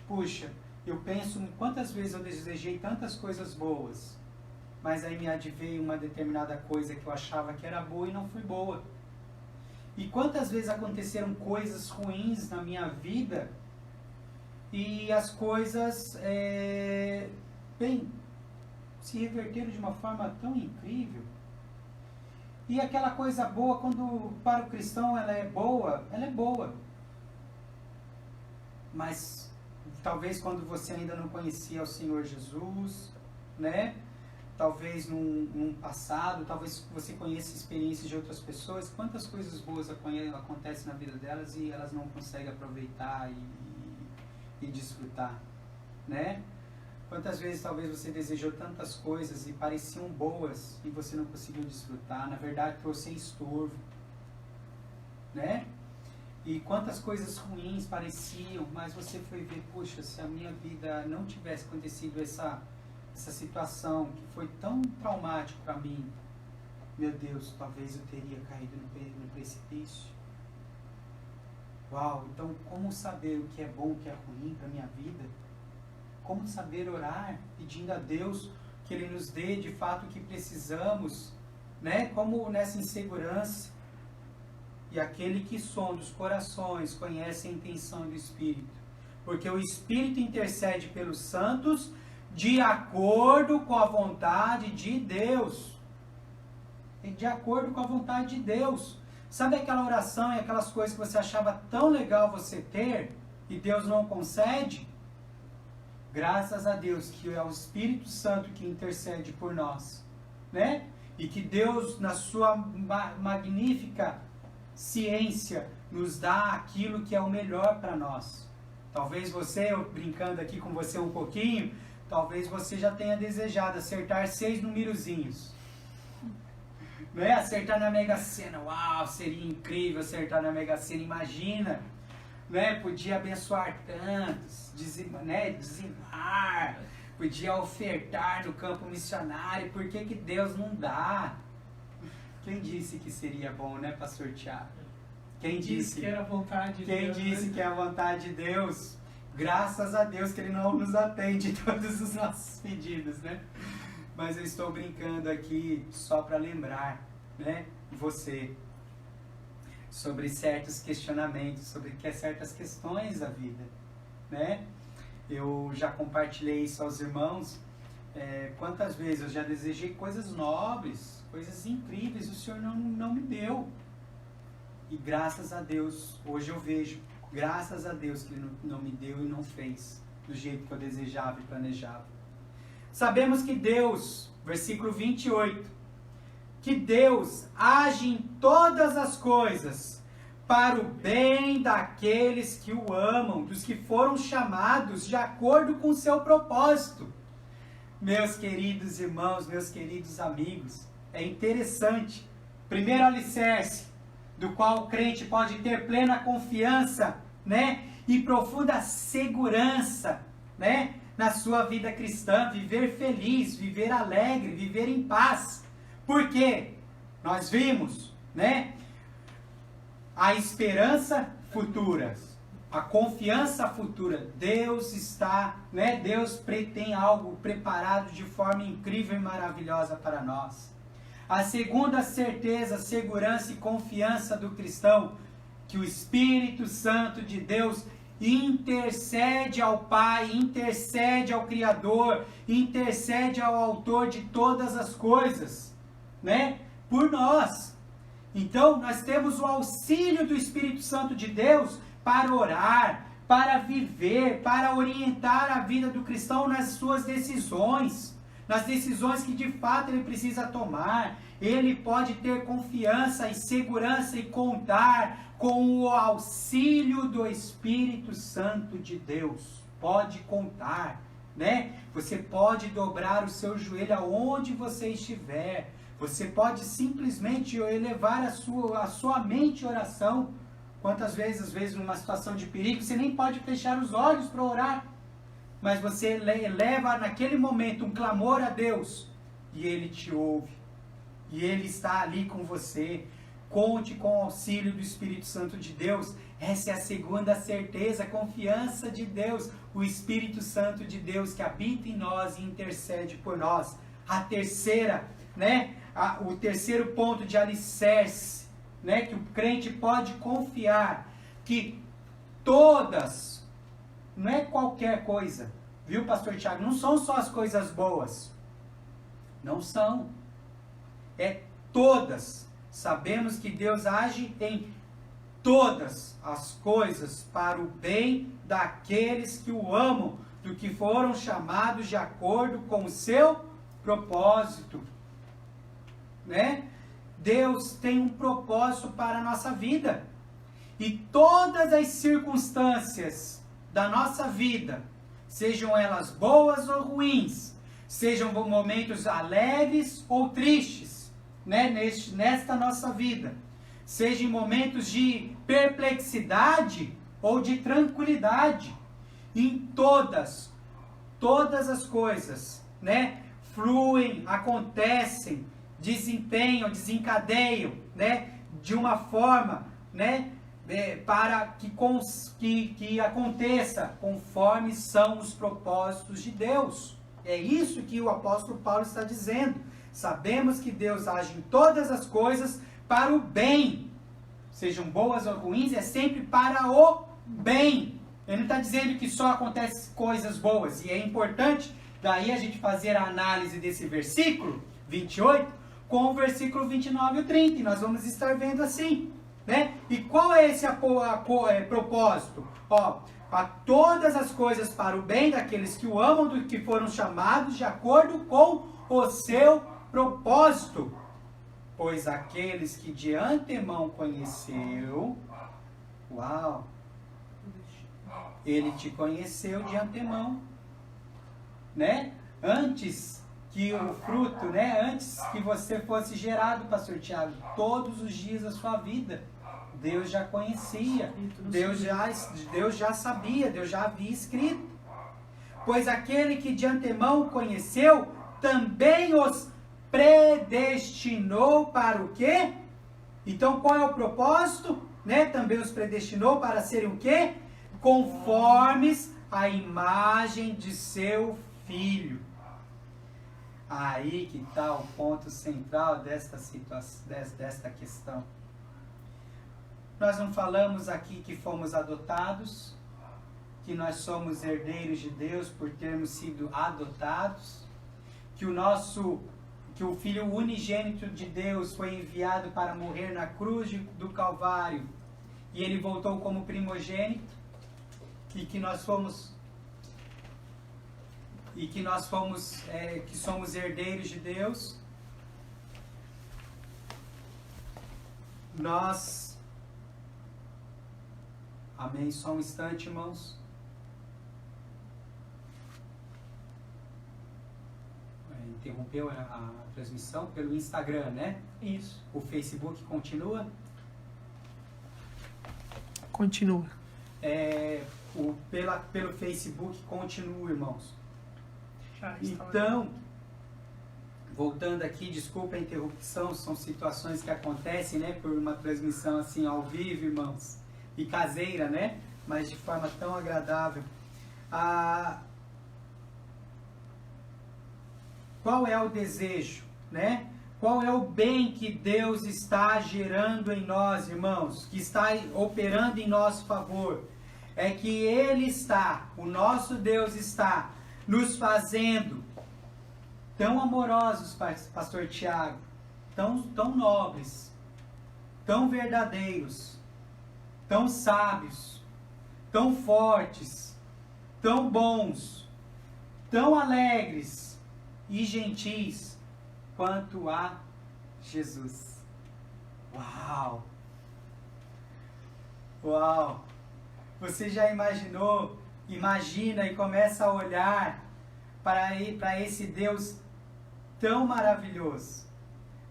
[SPEAKER 2] Puxa, eu penso quantas vezes eu desejei tantas coisas boas, mas aí me adveio uma determinada coisa que eu achava que era boa e não foi boa. E quantas vezes aconteceram coisas ruins na minha vida e as coisas, se reverteram de uma forma tão incrível. E aquela coisa boa, quando para o cristão ela é boa, Mas talvez quando você ainda não conhecia o Senhor Jesus, né? Talvez num passado, talvez você conheça experiências de outras pessoas, quantas coisas boas acontecem na vida delas e elas não conseguem aproveitar e desfrutar, né? Quantas vezes talvez você desejou tantas coisas e pareciam boas e você não conseguiu desfrutar, na verdade trouxe estorvo, né? E quantas coisas ruins pareciam, mas você foi ver, poxa, se a minha vida não tivesse acontecido essa situação que foi tão traumática para mim, meu Deus, talvez eu teria caído no precipício. Uau, então como saber o que é bom, o que é ruim para a minha vida? Como saber orar, pedindo a Deus que Ele nos dê de fato o que precisamos, né? Como nessa insegurança. E aquele que sonda os corações conhece a intenção do Espírito, porque o Espírito intercede pelos santos de acordo com a vontade de Deus. De acordo com a vontade de Deus. Sabe aquela oração e aquelas coisas que você achava tão legal você ter e Deus não concede? Graças a Deus que é o Espírito Santo que intercede por nós, né? E que Deus, na sua magnífica ciência, nos dá aquilo que é o melhor para nós. Talvez você, eu brincando aqui com você um pouquinho, talvez você já tenha desejado acertar 6 numerozinhos. Né? Acertar na Mega Sena, uau, seria incrível acertar na Mega Sena, imagina, né? Podia abençoar tantos, dizimar, podia ofertar no campo missionário, por que que Deus não dá? Quem disse que seria bom, né, pastor Tiago? Quem disse que era a vontade de Deus? Quem disse que é a vontade de Deus? Graças a Deus que Ele não nos atende todos os nossos pedidos, né? Mas eu estou brincando aqui só para lembrar, né, você sobre certos questionamentos, sobre certas questões da vida, né? Eu já compartilhei isso aos irmãos. Quantas vezes eu já desejei coisas nobres, coisas incríveis, o Senhor não me deu. E graças a Deus, hoje eu vejo, graças a Deus que Ele não me deu e não fez do jeito que eu desejava e planejava. Sabemos que Deus, versículo 28, que Deus age em todas as coisas para o bem daqueles que o amam, dos que foram chamados de acordo com o seu propósito. Meus queridos irmãos, meus queridos amigos, é interessante. Primeiro alicerce, do qual o crente pode ter plena confiança, né, e profunda segurança, né, na sua vida cristã, viver feliz, viver alegre, viver em paz. Por quê? Nós vimos, né, a esperança futura, a confiança futura. Deus está, né, Deus tem algo preparado de forma incrível e maravilhosa para nós. A segunda certeza, segurança e confiança do cristão, que o Espírito Santo de Deus intercede ao Pai, intercede ao Criador, intercede ao Autor de todas as coisas, né, por nós. Então, nós temos o auxílio do Espírito Santo de Deus para orar, para viver, para orientar a vida do cristão nas suas decisões, nas decisões que de fato ele precisa tomar. Ele pode ter confiança e segurança e contar com o auxílio do Espírito Santo de Deus. Pode contar, né? Você pode dobrar o seu joelho aonde você estiver. Você pode simplesmente elevar a sua mente em oração. Quantas vezes, às vezes, numa situação de perigo, você nem pode fechar os olhos para orar. Mas você eleva naquele momento um clamor a Deus. E Ele te ouve. E Ele está ali com você. Conte com o auxílio do Espírito Santo de Deus. Essa é a segunda certeza, a confiança de Deus. O Espírito Santo de Deus que habita em nós e intercede por nós. A terceira, né? O terceiro ponto de alicerce, né, que o crente pode confiar, que todas, não é qualquer coisa, viu, pastor Tiago? Não são só as coisas boas, não são, é todas. Sabemos que Deus age em todas as coisas para o bem daqueles que o amam, do que foram chamados de acordo com o seu propósito, né? Deus tem um propósito para a nossa vida. E todas as circunstâncias da nossa vida, sejam elas boas ou ruins, sejam momentos alegres ou tristes, né, nesta nossa vida, sejam momentos de perplexidade ou de tranquilidade, em todas as coisas, né, fluem, acontecem desencadeiam, né, de uma forma, né, para que aconteça conforme são os propósitos de Deus. É isso que o apóstolo Paulo está dizendo. Sabemos que Deus age em todas as coisas para o bem. Sejam boas ou ruins, é sempre para o bem. Ele não está dizendo que só acontecem coisas boas. E é importante, daí a gente fazer a análise desse versículo 28 com o versículo 29 e 30. E nós vamos estar vendo assim, né? E qual é esse propósito? Ó, a todas as coisas para o bem daqueles que o amam, do que foram chamados de acordo com o seu propósito. Pois aqueles que de antemão conheceu, uau, ele te conheceu de antemão, né? Antes que o fruto, né? Antes que você fosse gerado, pastor Tiago, todos os dias da sua vida, Deus já conhecia, Deus já sabia, Deus já havia escrito. Pois aquele que de antemão conheceu, também os predestinou para o quê? Então qual é o propósito? Né? Também os predestinou para serem o quê? Conformes à imagem de seu Filho. Aí que está o ponto central desta situação, desta questão. Nós não falamos aqui que fomos adotados, que nós somos herdeiros de Deus por termos sido adotados, que o Filho unigênito de Deus foi enviado para morrer na cruz do Calvário e ele voltou como primogênito, e que somos herdeiros de Deus. Amém, só um instante, irmãos. Interrompeu a transmissão pelo Instagram, né?
[SPEAKER 1] Isso.
[SPEAKER 2] O Facebook continua?
[SPEAKER 1] Continua.
[SPEAKER 2] Pelo Facebook continua, irmãos.
[SPEAKER 1] Já está.
[SPEAKER 2] Então, voltando aqui, desculpa a interrupção, são situações que acontecem, né? Por uma transmissão assim ao vivo, irmãos. E caseira, né? Mas de forma tão agradável. Qual é o desejo, né? Qual é o bem que Deus está gerando em nós, irmãos? Que está operando em nosso favor? É que Ele está, o nosso Deus está, nos fazendo tão amorosos, pastor Tiago, tão nobres, tão verdadeiros, tão sábios, tão fortes, tão bons, tão alegres e gentis quanto a Jesus. Uau! Uau! Você já imaginou? Imagina e começa a olhar para esse Deus tão maravilhoso,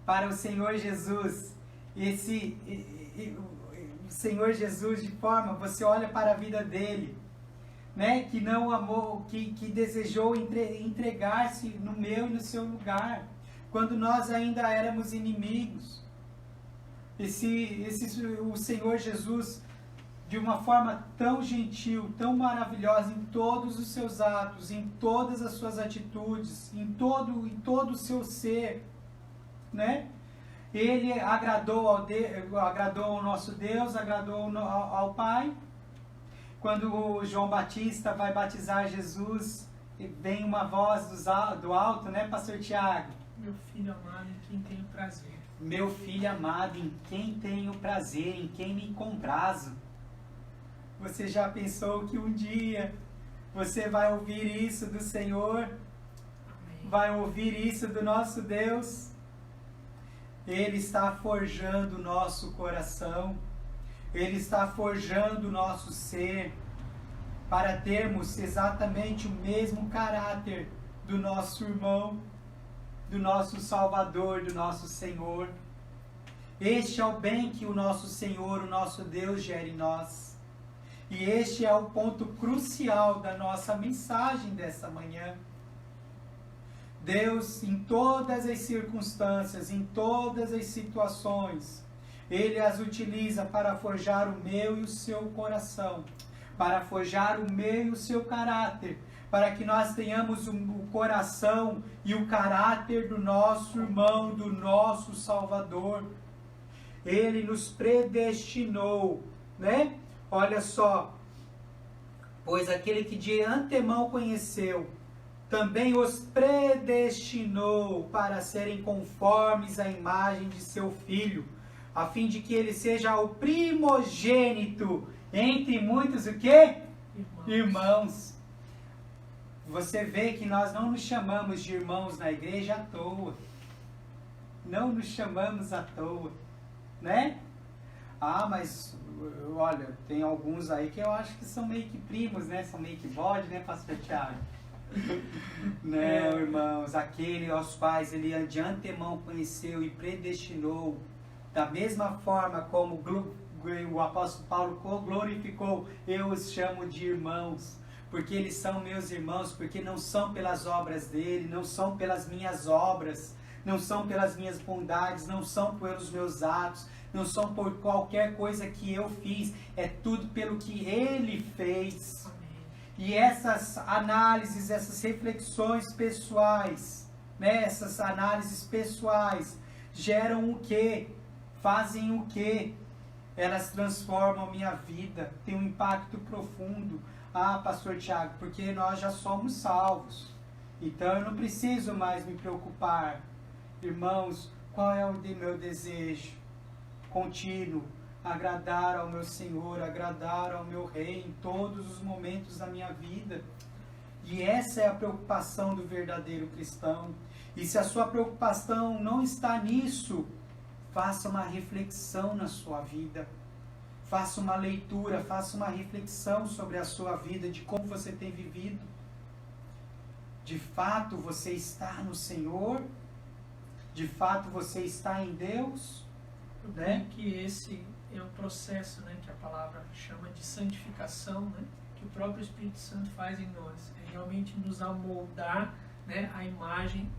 [SPEAKER 2] para o Senhor Jesus, o Senhor Jesus, de forma, você olha para a vida dele, né, que não amou, que desejou entregar-se no meu e no seu lugar, quando nós ainda éramos inimigos. O Senhor Jesus, de uma forma tão gentil, tão maravilhosa em todos os seus atos, em todas as suas atitudes, em todo o seu ser, né? Ele agradou ao nosso Deus, agradou ao Pai. Quando o João Batista vai batizar Jesus, vem uma voz do alto, né, pastor Tiago?
[SPEAKER 1] Meu filho amado, em quem tenho prazer.
[SPEAKER 2] Meu filho amado, em quem tenho prazer, em quem me comprazo. Você já pensou que um dia você vai ouvir isso do Senhor? Amém. Vai ouvir isso do nosso Deus? Ele está forjando o nosso coração. Ele está forjando o nosso ser para termos exatamente o mesmo caráter do nosso irmão, do nosso Salvador, do nosso Senhor. Este é o bem que o nosso Senhor, o nosso Deus gera em nós. E este é o ponto crucial da nossa mensagem dessa manhã. Deus, em todas as circunstâncias, em todas as situações, Ele as utiliza para forjar o meu e o seu coração, para forjar o meu e o seu caráter, para que nós tenhamos o coração e o caráter do nosso irmão, do nosso Salvador. Ele nos predestinou, né? Olha só, pois aquele que de antemão conheceu, também os predestinou para serem conformes à imagem de seu Filho, a fim de que ele seja o primogênito entre muitos o quê? Irmãos. Você vê que nós não nos chamamos de irmãos na igreja à toa. Não nos chamamos à toa, né? Ah, mas olha, tem alguns aí que eu acho que são meio que primos, né? São meio que bode, né, pastor Thiago? Não, irmãos, aquele aos quais ele de antemão conheceu e predestinou, da mesma forma como o apóstolo Paulo glorificou, eu os chamo de irmãos, porque eles são meus irmãos, porque não são pelas obras dele, não são pelas minhas obras, não são pelas minhas bondades, não são pelos meus atos, não são por qualquer coisa que eu fiz, é tudo pelo que ele fez. E essas análises, essas reflexões pessoais, né, essas análises pessoais geram o quê? Fazem o quê? Elas transformam a minha vida, tem um impacto profundo. Ah, pastor Thiago, porque nós já somos salvos, então eu não preciso mais me preocupar. Irmãos, qual é o meu desejo contínuo? Agradar ao meu Senhor, agradar ao meu Rei em todos os momentos da minha vida. E essa é a preocupação do verdadeiro cristão. E se a sua preocupação não está nisso, faça uma reflexão na sua vida. Faça uma leitura, faça uma reflexão sobre a sua vida, de como você tem vivido. De fato você está no Senhor? De fato você está em Deus?
[SPEAKER 1] Eu creio que esse é o processo, né, que a palavra chama de santificação, né, que o próprio Espírito Santo faz em nós. É realmente nos amoldar, né, a imagem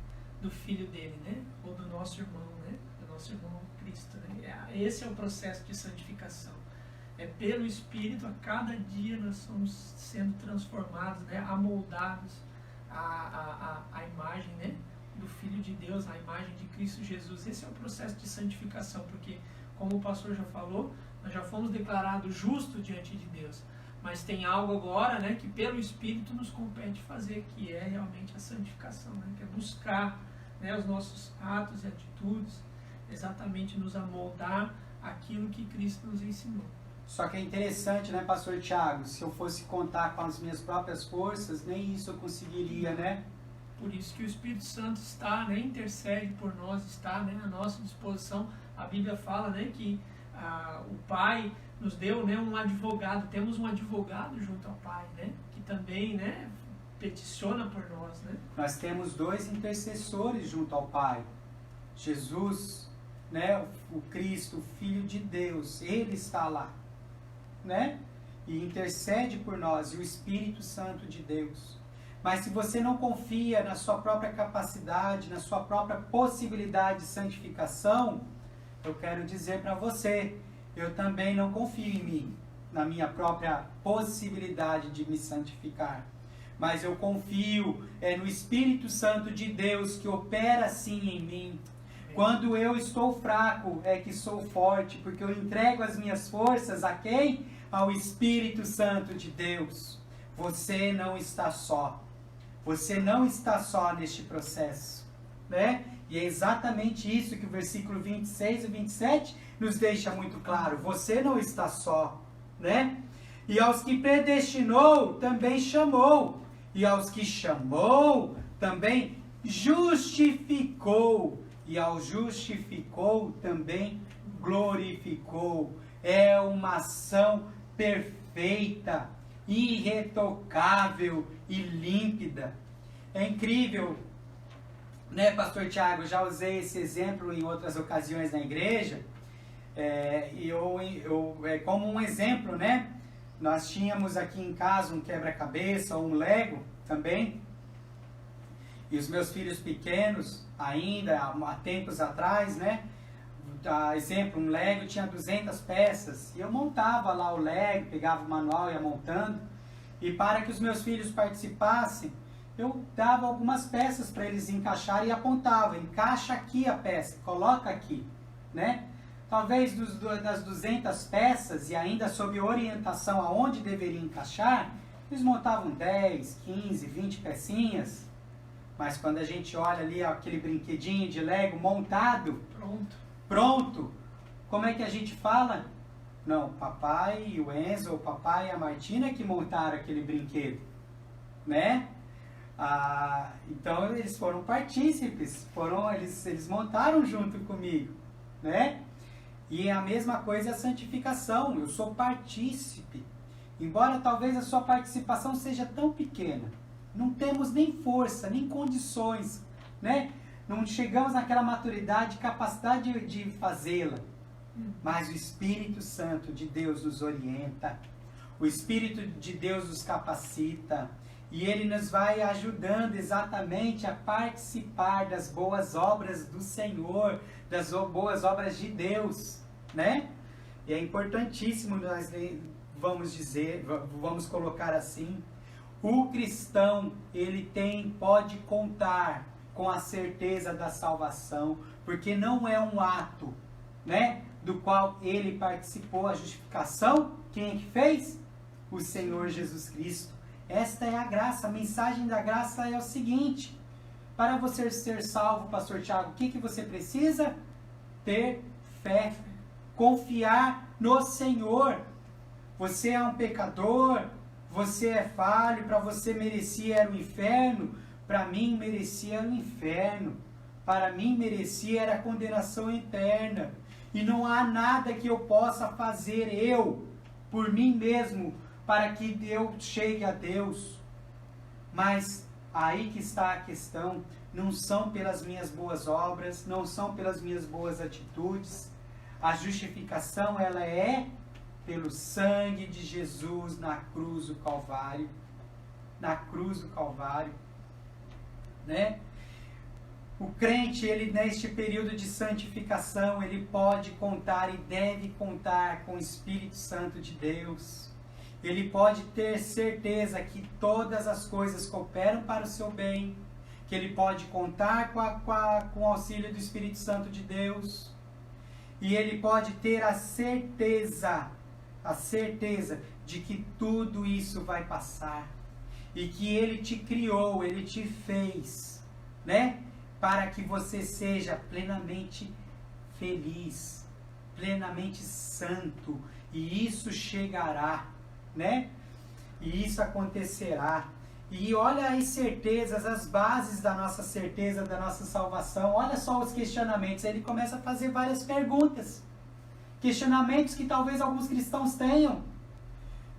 [SPEAKER 1] do Filho dele, né, ou do nosso irmão, né, do nosso irmão Cristo. Né. Esse é o processo de santificação. É pelo Espírito, a cada dia nós somos sendo transformados, né, amoldados à imagem, né, do Filho de Deus, à imagem de Cristo Jesus. Esse é o processo de santificação, porque, como o pastor já falou, nós já fomos declarados justos diante de Deus. Mas tem algo agora, né, que pelo Espírito nos compete fazer, que é realmente a santificação, né, que é buscar, né, os nossos atos e atitudes, exatamente nos amoldar aquilo que Cristo nos ensinou.
[SPEAKER 2] Só que é interessante, né, pastor Thiago? Se eu fosse contar com as minhas próprias forças, nem isso eu conseguiria, né?
[SPEAKER 1] Por isso que o Espírito Santo está, né, intercede por nós, está, né, à nossa disposição. A Bíblia fala, né, que o Pai nos deu, né, um advogado. Temos um advogado junto ao Pai, né, que também, né, peticiona por nós, né? Nós
[SPEAKER 2] temos 2 intercessores junto ao Pai. Jesus, né, o Cristo, o Filho de Deus, Ele está lá, né? E intercede por nós, e o Espírito Santo de Deus. Mas se você não confia na sua própria capacidade, na sua própria possibilidade de santificação, eu quero dizer para você, eu também não confio em mim, na minha própria possibilidade de me santificar. Mas eu confio no Espírito Santo de Deus que opera sim em mim. Quando eu estou fraco, é que sou forte, porque eu entrego as minhas forças a quem? Ao Espírito Santo de Deus. Você não está só. Você não está só neste processo, né? E é exatamente isso que o versículo 26 e 27 nos deixa muito claro. Você não está só, né? E aos que predestinou, também chamou. E aos que chamou, também justificou. E ao justificou, também glorificou. É uma ação perfeita, irretocável e límpida. É incrível, né, pastor Thiago? Eu já usei esse exemplo em outras ocasiões na igreja. Como um exemplo, né? Nós tínhamos aqui em casa um quebra-cabeça ou um Lego também. E os meus filhos pequenos, ainda há tempos atrás, né? Exemplo, um Lego tinha 200 peças. E eu montava lá o Lego, pegava o manual e ia montando. E para que os meus filhos participassem, eu dava algumas peças para eles encaixarem e apontava. Encaixa aqui a peça, coloca aqui, né? Talvez das 200 peças, e ainda sob orientação aonde deveria encaixar, eles montavam 10, 15, 20 pecinhas. Mas quando a gente olha ali aquele brinquedinho de Lego montado, pronto, como é que a gente fala? Não, papai e o Enzo, o papai e a Martina que montaram aquele brinquedo, né? Então eles foram partícipes, eles montaram junto comigo, né? E a mesma coisa é a santificação, eu sou partícipe. Embora talvez a sua participação seja tão pequena, não temos nem força, nem condições, né? Não chegamos naquela maturidade, capacidade de fazê-la. Mas o Espírito Santo de Deus nos orienta, o Espírito de Deus nos capacita, e Ele nos vai ajudando exatamente a participar das boas obras do Senhor, das boas obras de Deus, né? E é importantíssimo, nós vamos colocar assim, o cristão, ele pode contar com a certeza da salvação, porque não é um ato, né, do qual ele participou, a justificação, quem é que fez? O Senhor Jesus Cristo. Esta é a graça, a mensagem da graça é o seguinte: para você ser salvo, pastor Tiago, o que você precisa? Ter fé, confiar no Senhor. Você é um pecador, você é falho, para você merecia era o inferno, para mim merecia o inferno, para mim merecia era a condenação eterna. E não há nada que eu possa fazer por mim mesmo, para que eu chegue a Deus. Mas aí que está a questão, não são pelas minhas boas obras, não são pelas minhas boas atitudes. A justificação, ela é pelo sangue de Jesus na cruz do Calvário. Na cruz do Calvário, né? O crente, ele neste período de santificação, ele pode contar e deve contar com o Espírito Santo de Deus. Ele pode ter certeza que todas as coisas cooperam para o seu bem, que ele pode contar com o auxílio do Espírito Santo de Deus. E ele pode ter a certeza de que tudo isso vai passar. E que ele te criou, ele te fez, né? Para que você seja plenamente feliz, plenamente santo. E isso chegará, né? E isso acontecerá. E olha as certezas, as bases da nossa certeza, da nossa salvação. Olha só os questionamentos. Ele começa a fazer várias perguntas. Questionamentos que talvez alguns cristãos tenham.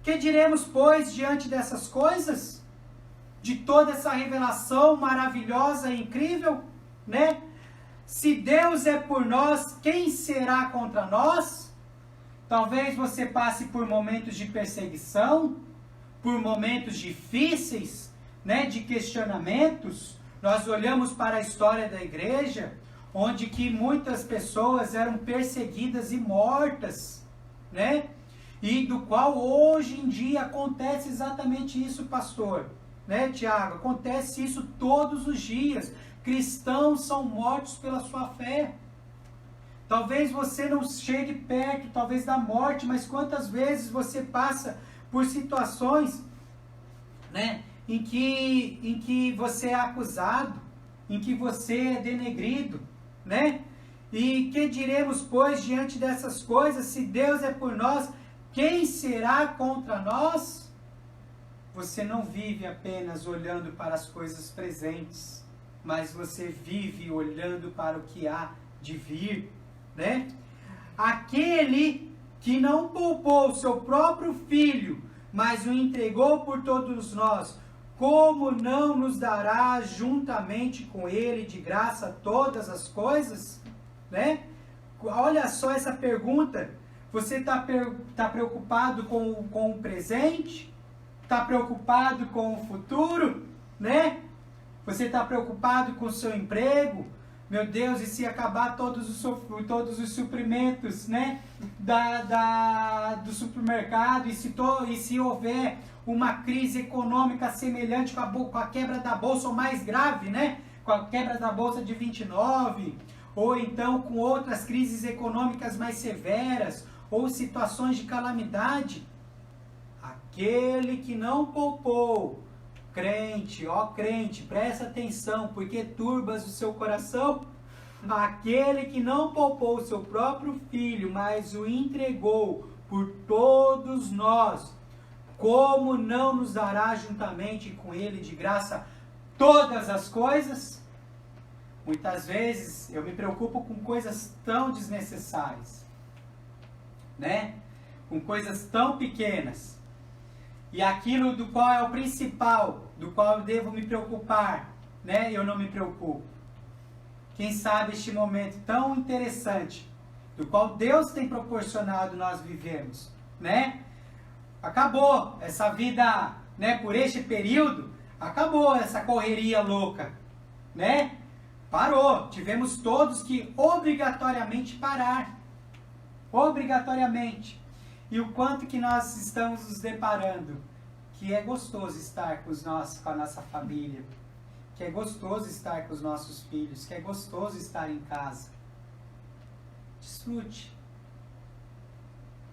[SPEAKER 2] Que diremos, pois, diante dessas coisas? De toda essa revelação maravilhosa e incrível, né? Se Deus é por nós, quem será contra nós? Talvez você passe por momentos de perseguição, por momentos difíceis, né, de questionamentos. Nós olhamos para a história da igreja, onde que muitas pessoas eram perseguidas e mortas, né? E do qual hoje em dia acontece exatamente isso, pastor, né, Tiago? Acontece isso todos os dias. Cristãos são mortos pela sua fé. Talvez você não chegue perto, talvez, da morte, mas quantas vezes você passa por situações, né, em que você é acusado, em que você é denegrido, né? E que diremos, pois, diante dessas coisas? Se Deus é por nós, quem será contra nós? Você não vive apenas olhando para as coisas presentes, mas você vive olhando para o que há de vir, né? Aquele que não poupou o seu próprio filho, mas o entregou por todos nós, como não nos dará juntamente com ele de graça todas as coisas, né? Olha só essa pergunta. Você está preocupado com o presente? Está preocupado com o futuro, né? Você está preocupado com o seu emprego? Meu Deus, e se acabar todos os suprimentos, né, do supermercado, e se houver uma crise econômica semelhante com a quebra da bolsa, ou mais grave, né, com a quebra da bolsa de 29, ou então com outras crises econômicas mais severas, ou situações de calamidade, aquele que não poupou, crente, ó crente, presta atenção, porque turbas o seu coração, aquele que não poupou o seu próprio filho, mas o entregou por todos nós, como não nos dará juntamente com ele de graça todas as coisas? Muitas vezes eu me preocupo com coisas tão desnecessárias, né? Com coisas tão pequenas. E aquilo do qual é o principal, do qual eu devo me preocupar, né? Eu não me preocupo. Quem sabe este momento tão interessante, do qual Deus tem proporcionado nós vivemos, né? Acabou essa vida, né? Por este período, acabou essa correria louca, né? Parou. Tivemos todos que obrigatoriamente parar. Obrigatoriamente. E o quanto que nós estamos nos deparando, que é gostoso estar com a nossa família, que é gostoso estar com os nossos filhos, que é gostoso estar em casa. Desfrute.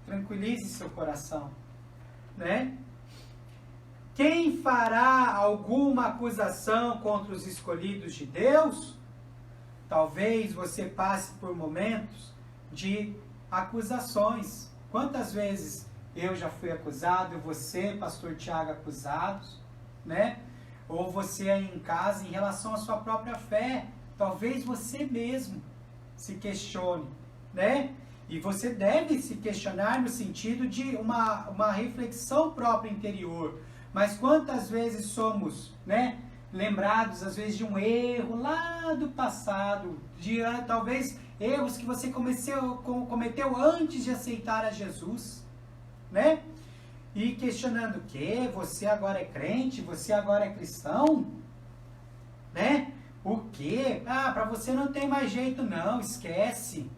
[SPEAKER 2] Tranquilize seu coração, né? Quem fará alguma acusação contra os escolhidos de Deus? Talvez você passe por momentos de acusações. Quantas vezes eu já fui acusado, você, pastor Tiago, acusados, né? Ou você aí em casa, em relação à sua própria fé. Talvez você mesmo se questione, né? E você deve se questionar no sentido de uma reflexão própria interior. Mas quantas vezes somos, né, lembrados, às vezes, de um erro lá do passado, de talvez erros que você cometeu antes de aceitar a Jesus, né? E questionando o quê? Você agora é crente? Você agora é cristão? Né? O quê? Ah, para você não tem mais jeito não, esquece.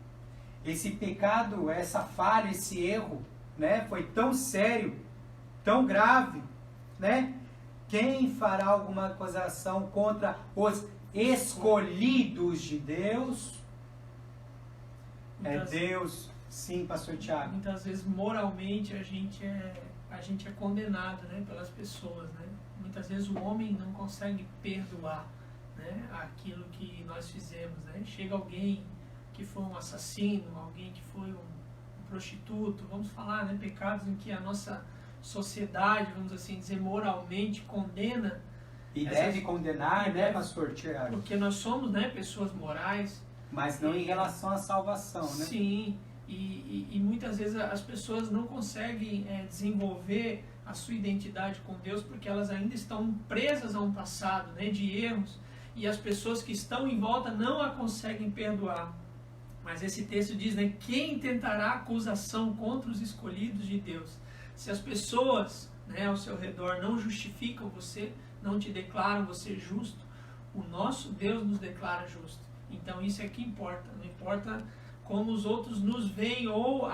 [SPEAKER 2] Esse pecado, essa falha, esse erro, né, foi tão sério, tão grave, né? Quem fará alguma acusação contra os escolhidos de Deus? É Deus. Sim, pastor Tiago.
[SPEAKER 1] Muitas vezes, moralmente, a gente é condenado, né, pelas pessoas, né? Muitas vezes o homem não consegue perdoar, né, aquilo que nós fizemos, né? Chega alguém que foi um assassino, alguém que foi um prostituto, vamos falar, né, pecados em que a nossa sociedade, vamos assim dizer, moralmente condena.
[SPEAKER 2] E deve condenar, né, pastor Tiago?
[SPEAKER 1] Porque nós somos, né, pessoas morais.
[SPEAKER 2] Mas não em relação à salvação, né?
[SPEAKER 1] Sim, e muitas vezes as pessoas não conseguem desenvolver a sua identidade com Deus porque elas ainda estão presas a um passado, né, de erros, e as pessoas que estão em volta não a conseguem perdoar. Mas esse texto diz, né, quem tentará acusação contra os escolhidos de Deus? Se as pessoas, né, ao seu redor não justificam você, não te declaram você justo, o nosso Deus nos declara justo. Então isso é que importa. Não importa como os outros nos veem ou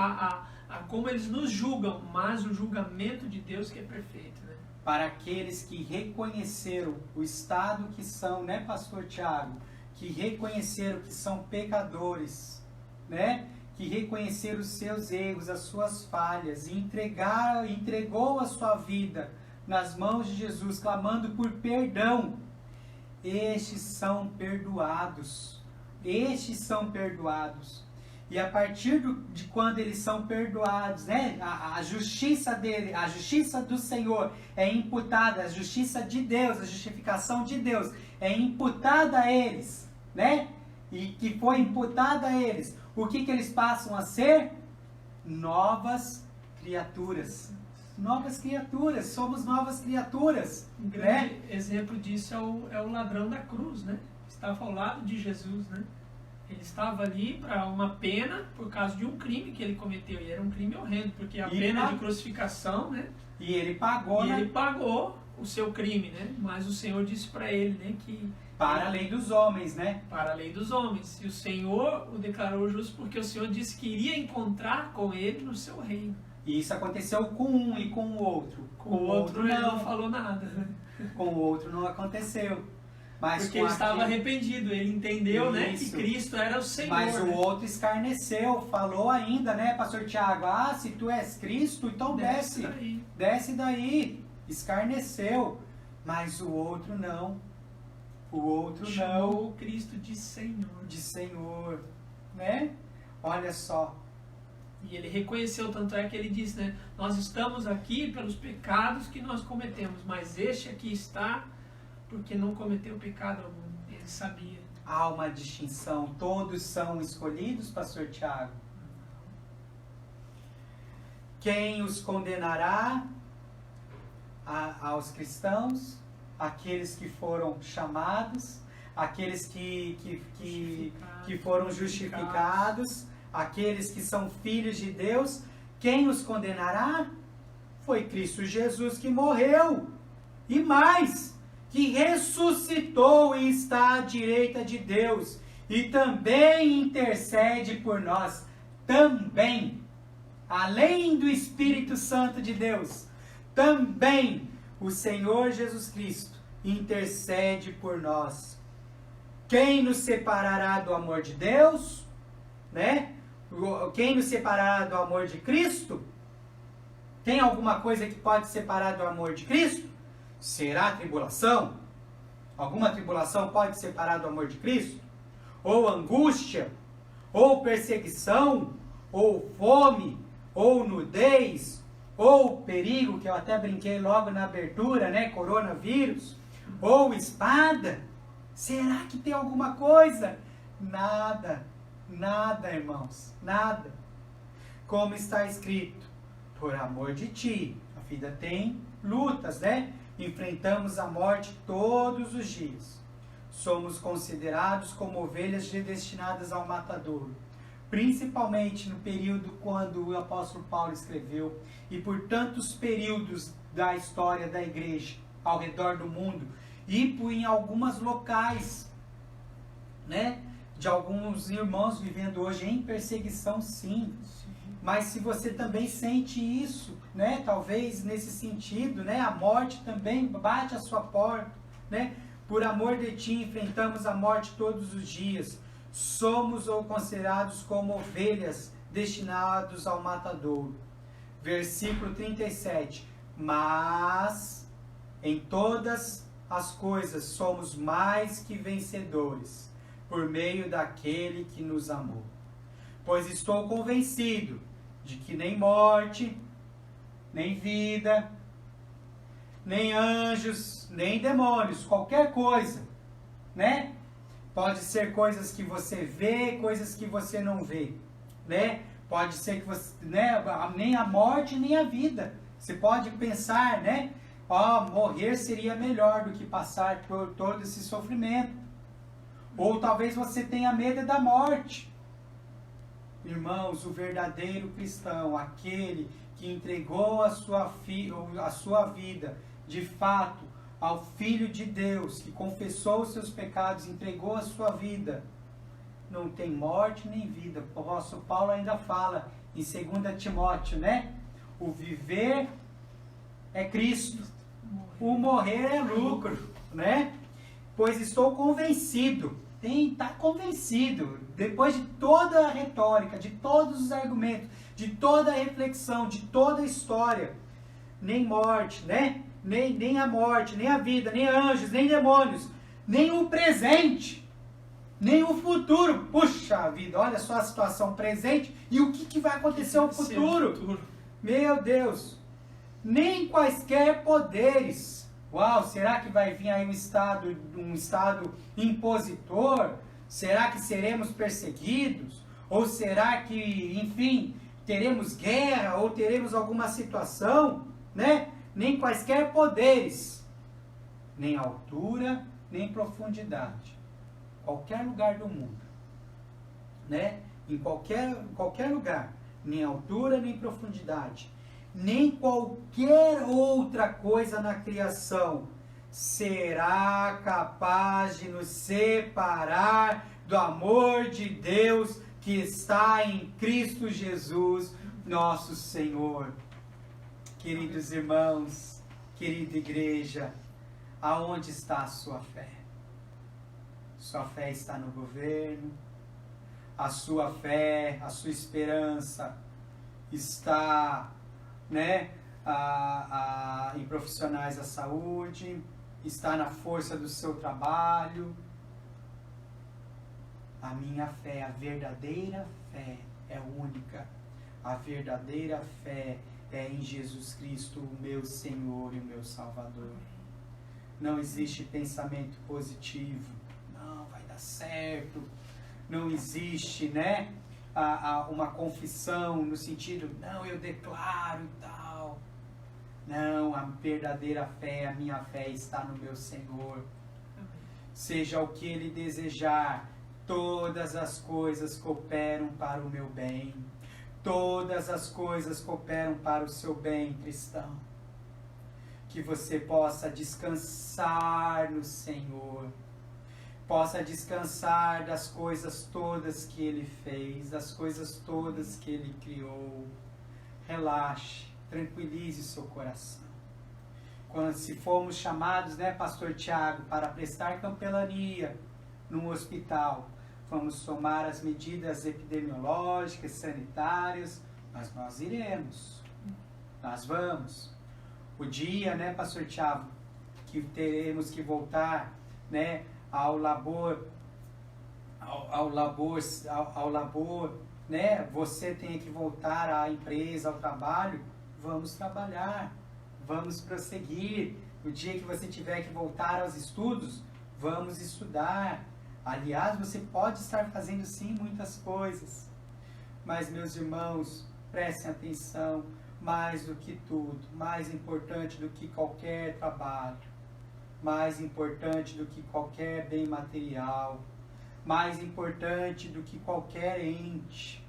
[SPEAKER 1] como eles nos julgam, mas o julgamento de Deus que é perfeito, né?
[SPEAKER 2] Para aqueles que reconheceram o estado que são, né, pastor Tiago? Que reconheceram que são pecadores, né? Que reconheceram os seus erros, as suas falhas, e entregou a sua vida nas mãos de Jesus, clamando por perdão. Estes são perdoados. Estes são perdoados. E a partir de quando eles são perdoados, né, a justiça dele, a justiça do Senhor é imputada, a justiça de Deus, a justificação de Deus é imputada a eles, né? E que foi imputada a eles. O que eles passam a ser? Novas criaturas. Novas criaturas, somos novas criaturas.
[SPEAKER 1] Um grande exemplo disso é o ladrão da cruz, né? Estava ao lado de Jesus, né? Ele estava ali para uma pena por causa de um crime que ele cometeu. E era um crime horrendo, porque a pena de crucificação, né?
[SPEAKER 2] E ele pagou,
[SPEAKER 1] E ele pagou o seu crime, né? Mas o Senhor disse para ele, né, que
[SPEAKER 2] para a lei dos homens, né?
[SPEAKER 1] Para a lei dos homens. E o Senhor o declarou justo porque o Senhor disse que iria encontrar com ele no seu reino.
[SPEAKER 2] E isso aconteceu com um e com o outro.
[SPEAKER 1] Com o outro ele não falou nada.
[SPEAKER 2] Com o outro não aconteceu. Mas
[SPEAKER 1] porque ele estava arrependido, ele entendeu, né, que Cristo era o Senhor.
[SPEAKER 2] Mas o outro escarneceu, falou ainda, né, pastor Tiago, se tu és Cristo, então desce daí. Escarneceu. Mas o outro não. O outro
[SPEAKER 1] chamou o Cristo de Senhor.
[SPEAKER 2] De Senhor, né? Olha só.
[SPEAKER 1] E ele reconheceu, tanto é que ele disse, né? Nós estamos aqui pelos pecados que nós cometemos, mas este aqui está porque não cometeu pecado algum. Ele sabia.
[SPEAKER 2] Há uma distinção. Todos são escolhidos, pastor Tiago? Quem os condenará aos cristãos? Aqueles que foram chamados, aqueles que foram justificados, aqueles que são filhos de Deus. Quem os condenará? Foi Cristo Jesus que morreu, e mais, que ressuscitou e está à direita de Deus, e também intercede por nós, também, além do Espírito Santo de Deus, também o Senhor Jesus Cristo intercede por nós. Quem nos separará do amor de Deus? Né? Quem nos separará do amor de Cristo? Tem alguma coisa que pode separar do amor de Cristo? Será a tribulação? Alguma tribulação pode separar do amor de Cristo? Ou angústia? Ou perseguição? Ou fome? Ou nudez? Ou perigo, que eu até brinquei logo na abertura, né? Coronavírus. Ou espada. Será que tem alguma coisa? Nada. Nada, irmãos. Nada. Como está escrito, por amor de ti. A vida tem lutas, né? Enfrentamos a morte todos os dias. Somos considerados como ovelhas destinadas ao matadouro. Principalmente no período quando o apóstolo Paulo escreveu, e por tantos períodos da história da igreja ao redor do mundo, e em alguns locais, né, de alguns irmãos vivendo hoje em perseguição, sim. Mas se você também sente isso, né, talvez nesse sentido, né, a morte também bate à sua porta, né, por amor de ti enfrentamos a morte todos os dias. Somos ou considerados como ovelhas destinados ao matadouro. Versículo 37. Mas em todas as coisas somos mais que vencedores, por meio daquele que nos amou. Pois estou convencido de que nem morte, nem vida, nem anjos, nem demônios, qualquer coisa, né? Pode ser coisas que você vê, coisas que você não vê, né? Pode ser que você, né, nem a morte, nem a vida. Você pode pensar, né? Morrer seria melhor do que passar por todo esse sofrimento. Ou talvez você tenha medo da morte. Irmãos, o verdadeiro cristão, aquele que entregou a sua vida, de fato, ao Filho de Deus, que confessou os seus pecados, entregou a sua vida, não tem morte nem vida. O apóstolo Paulo ainda fala em 2 Timóteo, né? O viver é Cristo, o morrer é lucro, né? Pois estou convencido, está convencido, depois de toda a retórica, de todos os argumentos, de toda a reflexão, de toda a história, nem morte, né? Nem a morte, nem a vida, nem anjos, nem demônios, nem o presente, nem o futuro. Puxa vida, olha só a situação presente e o que vai acontecer no futuro. Meu Deus, nem quaisquer poderes. Uau, será que vai vir aí um estado impositor? Será que seremos perseguidos? Ou será que, enfim, teremos guerra ou teremos alguma situação, né? Nem quaisquer poderes, nem altura, nem profundidade. Qualquer lugar do mundo, né? Em qualquer lugar, nem altura, nem profundidade, nem qualquer outra coisa na criação será capaz de nos separar do amor de Deus que está em Cristo Jesus, nosso Senhor. Queridos irmãos, querida igreja, aonde está a sua fé? Sua fé está no governo, a sua fé, a sua esperança está, em profissionais da saúde, está na força do seu trabalho. A minha fé, a verdadeira fé é única. A verdadeira fé é em Jesus Cristo, o meu Senhor e o meu Salvador. Não existe pensamento positivo. Não, vai dar certo. Não existe, uma confissão no sentido, não, eu declaro e tal. Não, a verdadeira fé, a minha fé está no meu Senhor. Seja o que Ele desejar, todas as coisas cooperam para o meu bem. Todas as coisas cooperam para o seu bem, cristão. Que você possa descansar no Senhor. Possa descansar das coisas todas que Ele fez, das coisas todas que Ele criou. Relaxe, tranquilize seu coração. Quando se fomos chamados, Pastor Tiago, para prestar capelania num hospital, vamos somar as medidas epidemiológicas, sanitárias, mas nós iremos, nós vamos. O dia, Pastor Tiago, que teremos que voltar, ao labor, você tem que voltar à empresa, ao trabalho, vamos trabalhar, vamos prosseguir. No dia que você tiver que voltar aos estudos, vamos estudar. Aliás, você pode estar fazendo sim muitas coisas, mas meus irmãos, prestem atenção, mais do que tudo, mais importante do que qualquer trabalho, mais importante do que qualquer bem material, mais importante do que qualquer ente,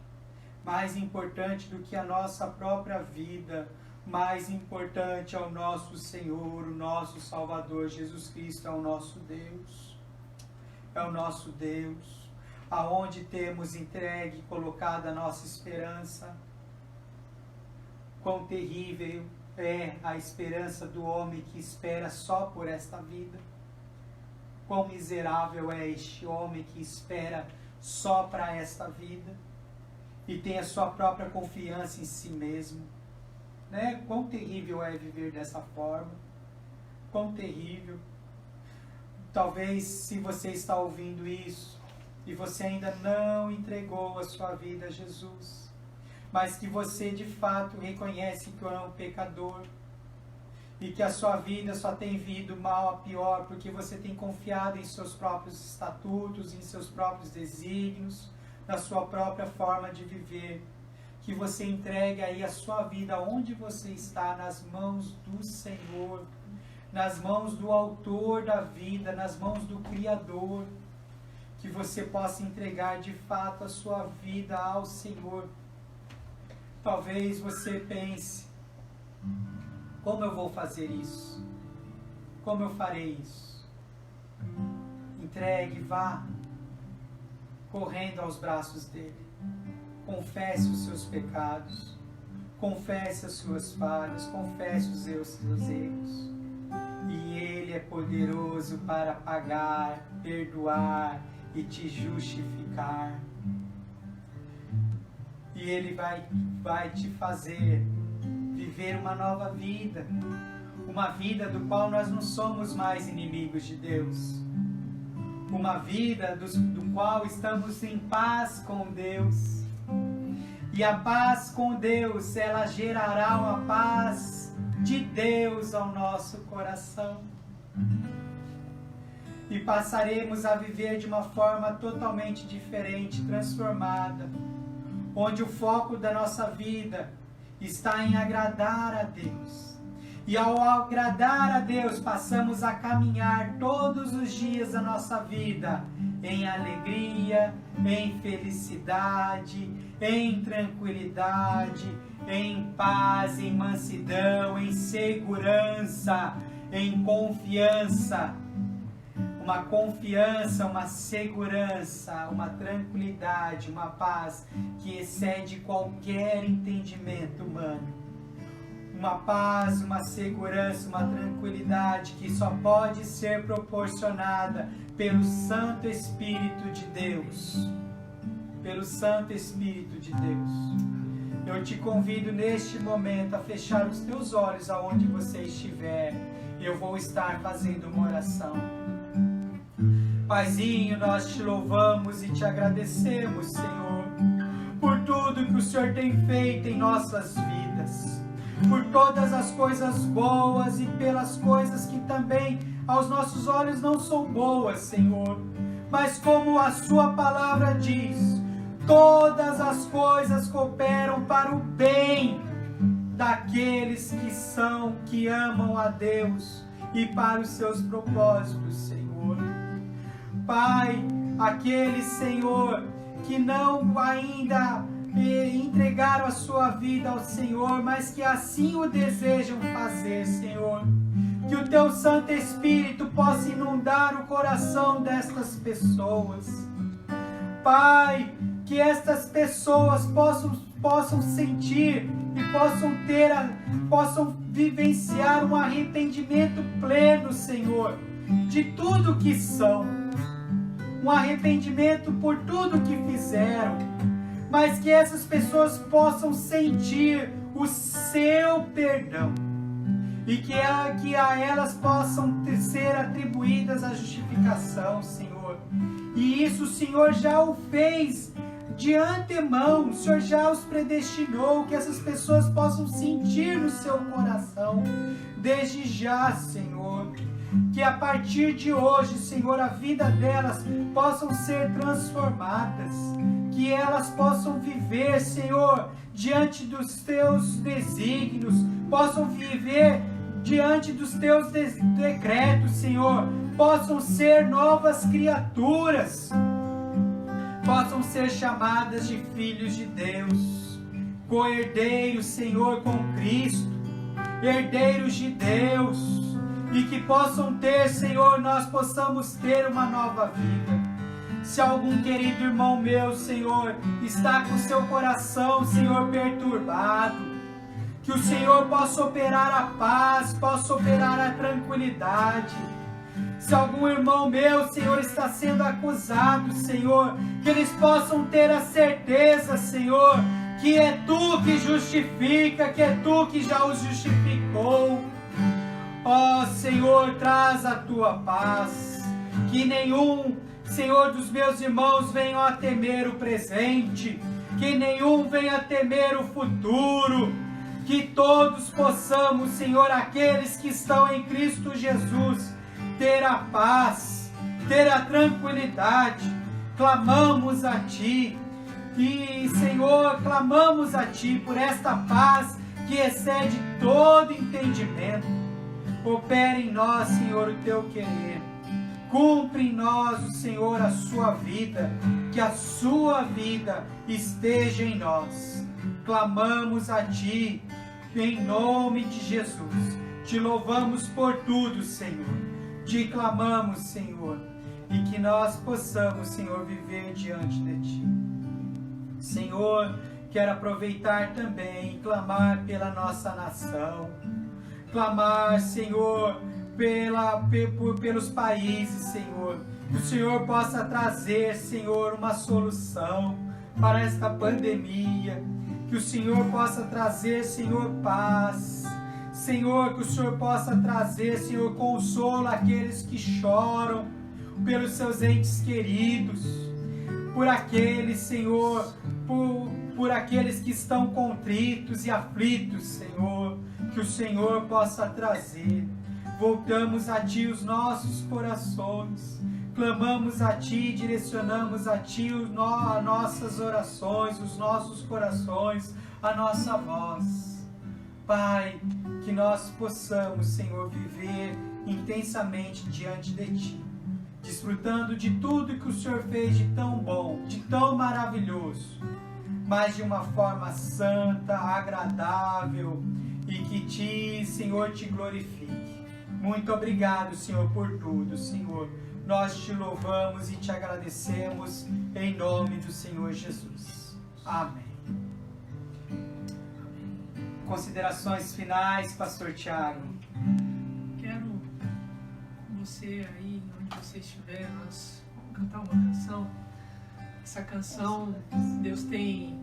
[SPEAKER 2] mais importante do que a nossa própria vida, mais importante é o nosso Senhor, o nosso Salvador, Jesus Cristo é o nosso Deus. É o nosso Deus, aonde temos entregue e colocado a nossa esperança. Quão terrível é a esperança do homem que espera só por esta vida. Quão miserável é este homem que espera só para esta vida e tem a sua própria confiança em si mesmo. Quão terrível é viver dessa forma. Quão terrível. Talvez, se você está ouvindo isso e você ainda não entregou a sua vida a Jesus, mas que você de fato reconhece que é um pecador e que a sua vida só tem vindo mal a pior porque você tem confiado em seus próprios estatutos, em seus próprios desígnios, na sua própria forma de viver, que você entregue aí a sua vida onde você está, nas mãos do Senhor, nas mãos do autor da vida, nas mãos do Criador, que você possa entregar de fato a sua vida ao Senhor. Talvez você pense, como eu vou fazer isso? Como eu farei isso? Entregue, vá, correndo aos braços dele. Confesse os seus pecados, confesse as suas falhas, confesse os seus erros. E Ele é poderoso para pagar, perdoar e te justificar. E Ele vai te fazer viver uma nova vida. Uma vida do qual nós não somos mais inimigos de Deus. Uma vida do qual estamos em paz com Deus. E a paz com Deus, ela gerará uma paz de Deus ao nosso coração. E passaremos a viver de uma forma totalmente diferente, transformada, onde o foco da nossa vida está em agradar a Deus. E ao agradar a Deus, passamos a caminhar todos os dias da nossa vida em alegria, em felicidade, em tranquilidade, em paz, em mansidão, em segurança, em confiança. Uma confiança, uma segurança, uma tranquilidade, uma paz que excede qualquer entendimento humano. Uma paz, uma segurança, uma tranquilidade que só pode ser proporcionada pelo Santo Espírito de Deus. Pelo Santo Espírito de Deus. Eu te convido neste momento a fechar os teus olhos aonde você estiver. Eu vou estar fazendo uma oração. Paizinho, nós te louvamos e te agradecemos, Senhor, por tudo que o Senhor tem feito em nossas vidas, por todas as coisas boas e pelas coisas que também aos nossos olhos não são boas, Senhor. Mas como a sua palavra diz, todas as coisas cooperam para o bem daqueles que amam a Deus e para os seus propósitos, Senhor. Pai, aqueles, Senhor, que não ainda entregaram a sua vida ao Senhor, mas que assim o desejam fazer, Senhor. Que o Teu Santo Espírito possa inundar o coração destas pessoas. Pai, que estas pessoas possam sentir e possam vivenciar um arrependimento pleno, Senhor, de tudo que são. Um arrependimento por tudo que fizeram, mas que essas pessoas possam sentir o seu perdão e que a elas possam ser atribuídas a justificação, Senhor. E isso o Senhor já o fez de antemão, o Senhor já os predestinou, que essas pessoas possam sentir no seu coração, desde já, Senhor. Que a partir de hoje, Senhor, a vida delas possam ser transformadas, que elas possam viver, Senhor, diante dos Teus desígnios, possam viver diante dos Teus decretos, Senhor, possam ser novas criaturas, possam ser chamadas de filhos de Deus, co-herdeiros, Senhor, com Cristo, herdeiros de Deus, e que possam ter, Senhor, nós possamos ter uma nova vida. Se algum querido irmão meu, Senhor, está com seu coração, Senhor, perturbado, que o Senhor possa operar a paz, possa operar a tranquilidade. Se algum irmão meu, Senhor, está sendo acusado, Senhor, que eles possam ter a certeza, Senhor, que é Tu que justifica, que é Tu que já os justificou. Ó Senhor, traz a Tua paz, que nenhum, Senhor, dos meus irmãos venham a temer o presente, que nenhum venha a temer o futuro, que todos possamos, Senhor, aqueles que estão em Cristo Jesus, ter a paz, ter a tranquilidade. Clamamos a Ti, e Senhor, clamamos a Ti por esta paz que excede todo entendimento. Opera em nós, Senhor, o Teu querer. Cumpre em nós, Senhor, a Sua vida. Que a Sua vida esteja em nós. Clamamos a Ti, em nome de Jesus. Te louvamos por tudo, Senhor. Te clamamos, Senhor. E que nós possamos, Senhor, viver diante de Ti. Senhor, quero aproveitar também e clamar pela nossa nação. Clamar, Senhor, pelos países, Senhor. Que o Senhor possa trazer, Senhor, uma solução para esta pandemia. Que o Senhor possa trazer, Senhor, paz. Senhor, que o Senhor possa trazer, Senhor, consolo àqueles que choram pelos seus entes queridos. Por aqueles, Senhor, por aqueles que estão contritos e aflitos, Senhor. Que o Senhor possa trazer. Voltamos a Ti os nossos corações, clamamos a Ti, direcionamos a Ti as nossas orações, os nossos corações, a nossa voz. Pai, que nós possamos, Senhor, viver intensamente diante de Ti, desfrutando de tudo que o Senhor fez de tão bom, de tão maravilhoso. mas de uma forma santa, agradável e que Senhor, te glorifique. Muito obrigado, Senhor, por tudo, Senhor. Nós te louvamos e te agradecemos em nome do Senhor Jesus. Amém. Considerações finais, Pastor Tiago.
[SPEAKER 1] Quero com você aí, onde você estiver, nós vamos cantar uma canção. Essa canção Deus tem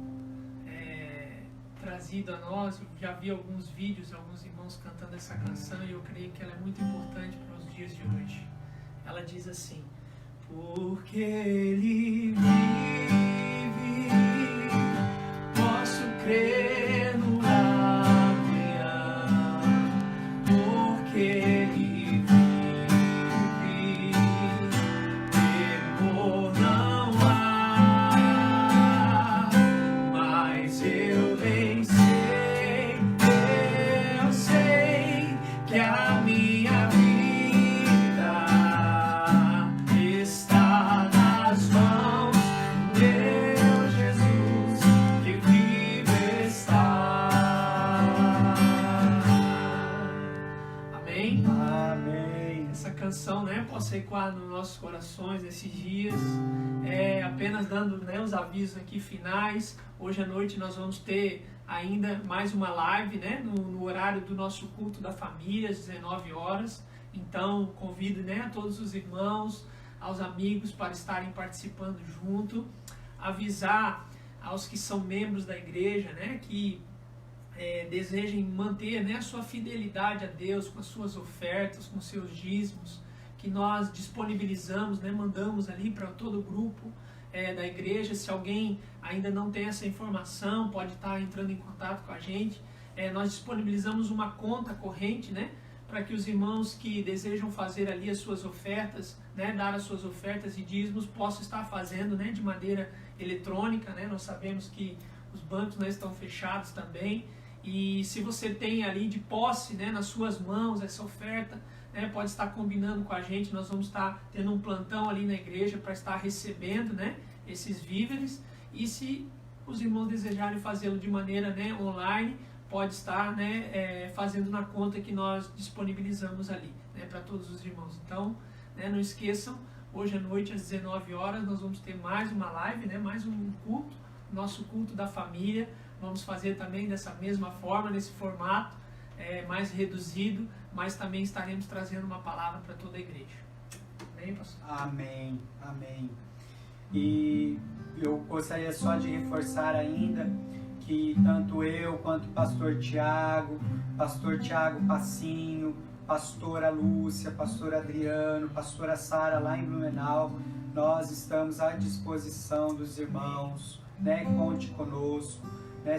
[SPEAKER 1] trazido a nós. Eu já vi alguns vídeos, alguns irmãos cantando essa canção e eu creio que ela é muito importante para os dias de hoje. Ela diz assim: porque Ele vive, posso crer no amanhã, porque Ele vive, temor não há, mas eu bem sei que a minha vida canção, né, possa ecoar nos nossos corações nesses dias, apenas dando, né, os avisos aqui finais. Hoje à noite nós vamos ter ainda mais uma live, né, no horário do nosso culto da família, às 19 horas. Então convido, né, a todos os irmãos, aos amigos para estarem participando junto. Avisar aos que são membros da igreja, né, que desejem manter, né, a sua fidelidade a Deus com as suas ofertas, com seus dízimos, que nós disponibilizamos, né, mandamos ali para todo o grupo da igreja. Se alguém ainda não tem essa informação, pode estar entrando em contato com a gente. Nós disponibilizamos uma conta corrente, né, para que os irmãos que desejam fazer ali as suas ofertas, né, dar as suas ofertas e dízimos, possam estar fazendo, né, de maneira eletrônica, né. Nós sabemos que os bancos, né, estão fechados também. E se você tem ali de posse, né, nas suas mãos essa oferta, né, pode estar combinando com a gente. Nós vamos estar tendo um plantão ali na igreja para estar recebendo, né, esses víveres. E se os irmãos desejarem fazê-lo de maneira, né, online, pode estar, né, fazendo na conta que nós disponibilizamos ali, né, para todos os irmãos. Então, né, não esqueçam, hoje à noite às 19 horas nós vamos ter mais uma live, né, mais um culto, nosso culto da família. Vamos fazer também dessa mesma forma, nesse formato mais reduzido, mas também estaremos trazendo uma palavra para toda a igreja. Amém, pastor?
[SPEAKER 2] Amém, amém. E eu gostaria só de reforçar ainda que tanto eu quanto o pastor Tiago Passinho, pastora Lúcia, pastor Adriano, pastora Sara lá em Blumenau, nós estamos à disposição dos irmãos, né? Conte conosco.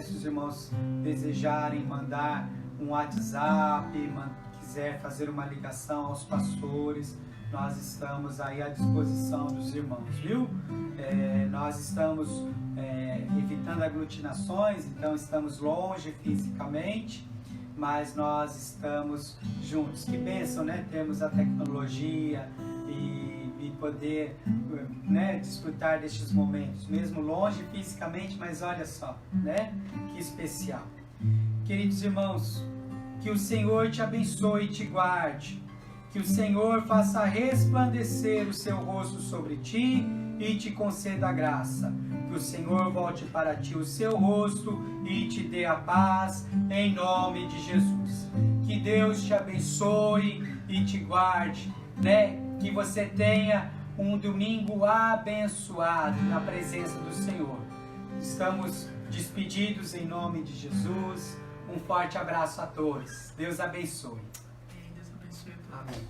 [SPEAKER 2] Se os irmãos desejarem mandar um WhatsApp, quiser fazer uma ligação aos pastores, nós estamos aí à disposição dos irmãos, viu? Nós estamos evitando aglutinações, então estamos longe fisicamente, mas nós estamos juntos. Que bênção, né? Temos a tecnologia e poder, né, desfrutar destes momentos, mesmo longe fisicamente, mas olha só, né, que especial. Queridos irmãos, que o Senhor te abençoe e te guarde, que o Senhor faça resplandecer o seu rosto sobre ti e te conceda a graça, que o Senhor volte para ti o seu rosto e te dê a paz, em nome de Jesus. Que Deus te abençoe e te guarde, né? Que você tenha um domingo abençoado na presença do Senhor. Estamos despedidos em nome de Jesus. Um forte abraço a todos. Deus abençoe.
[SPEAKER 1] Deus abençoe.
[SPEAKER 2] Amém.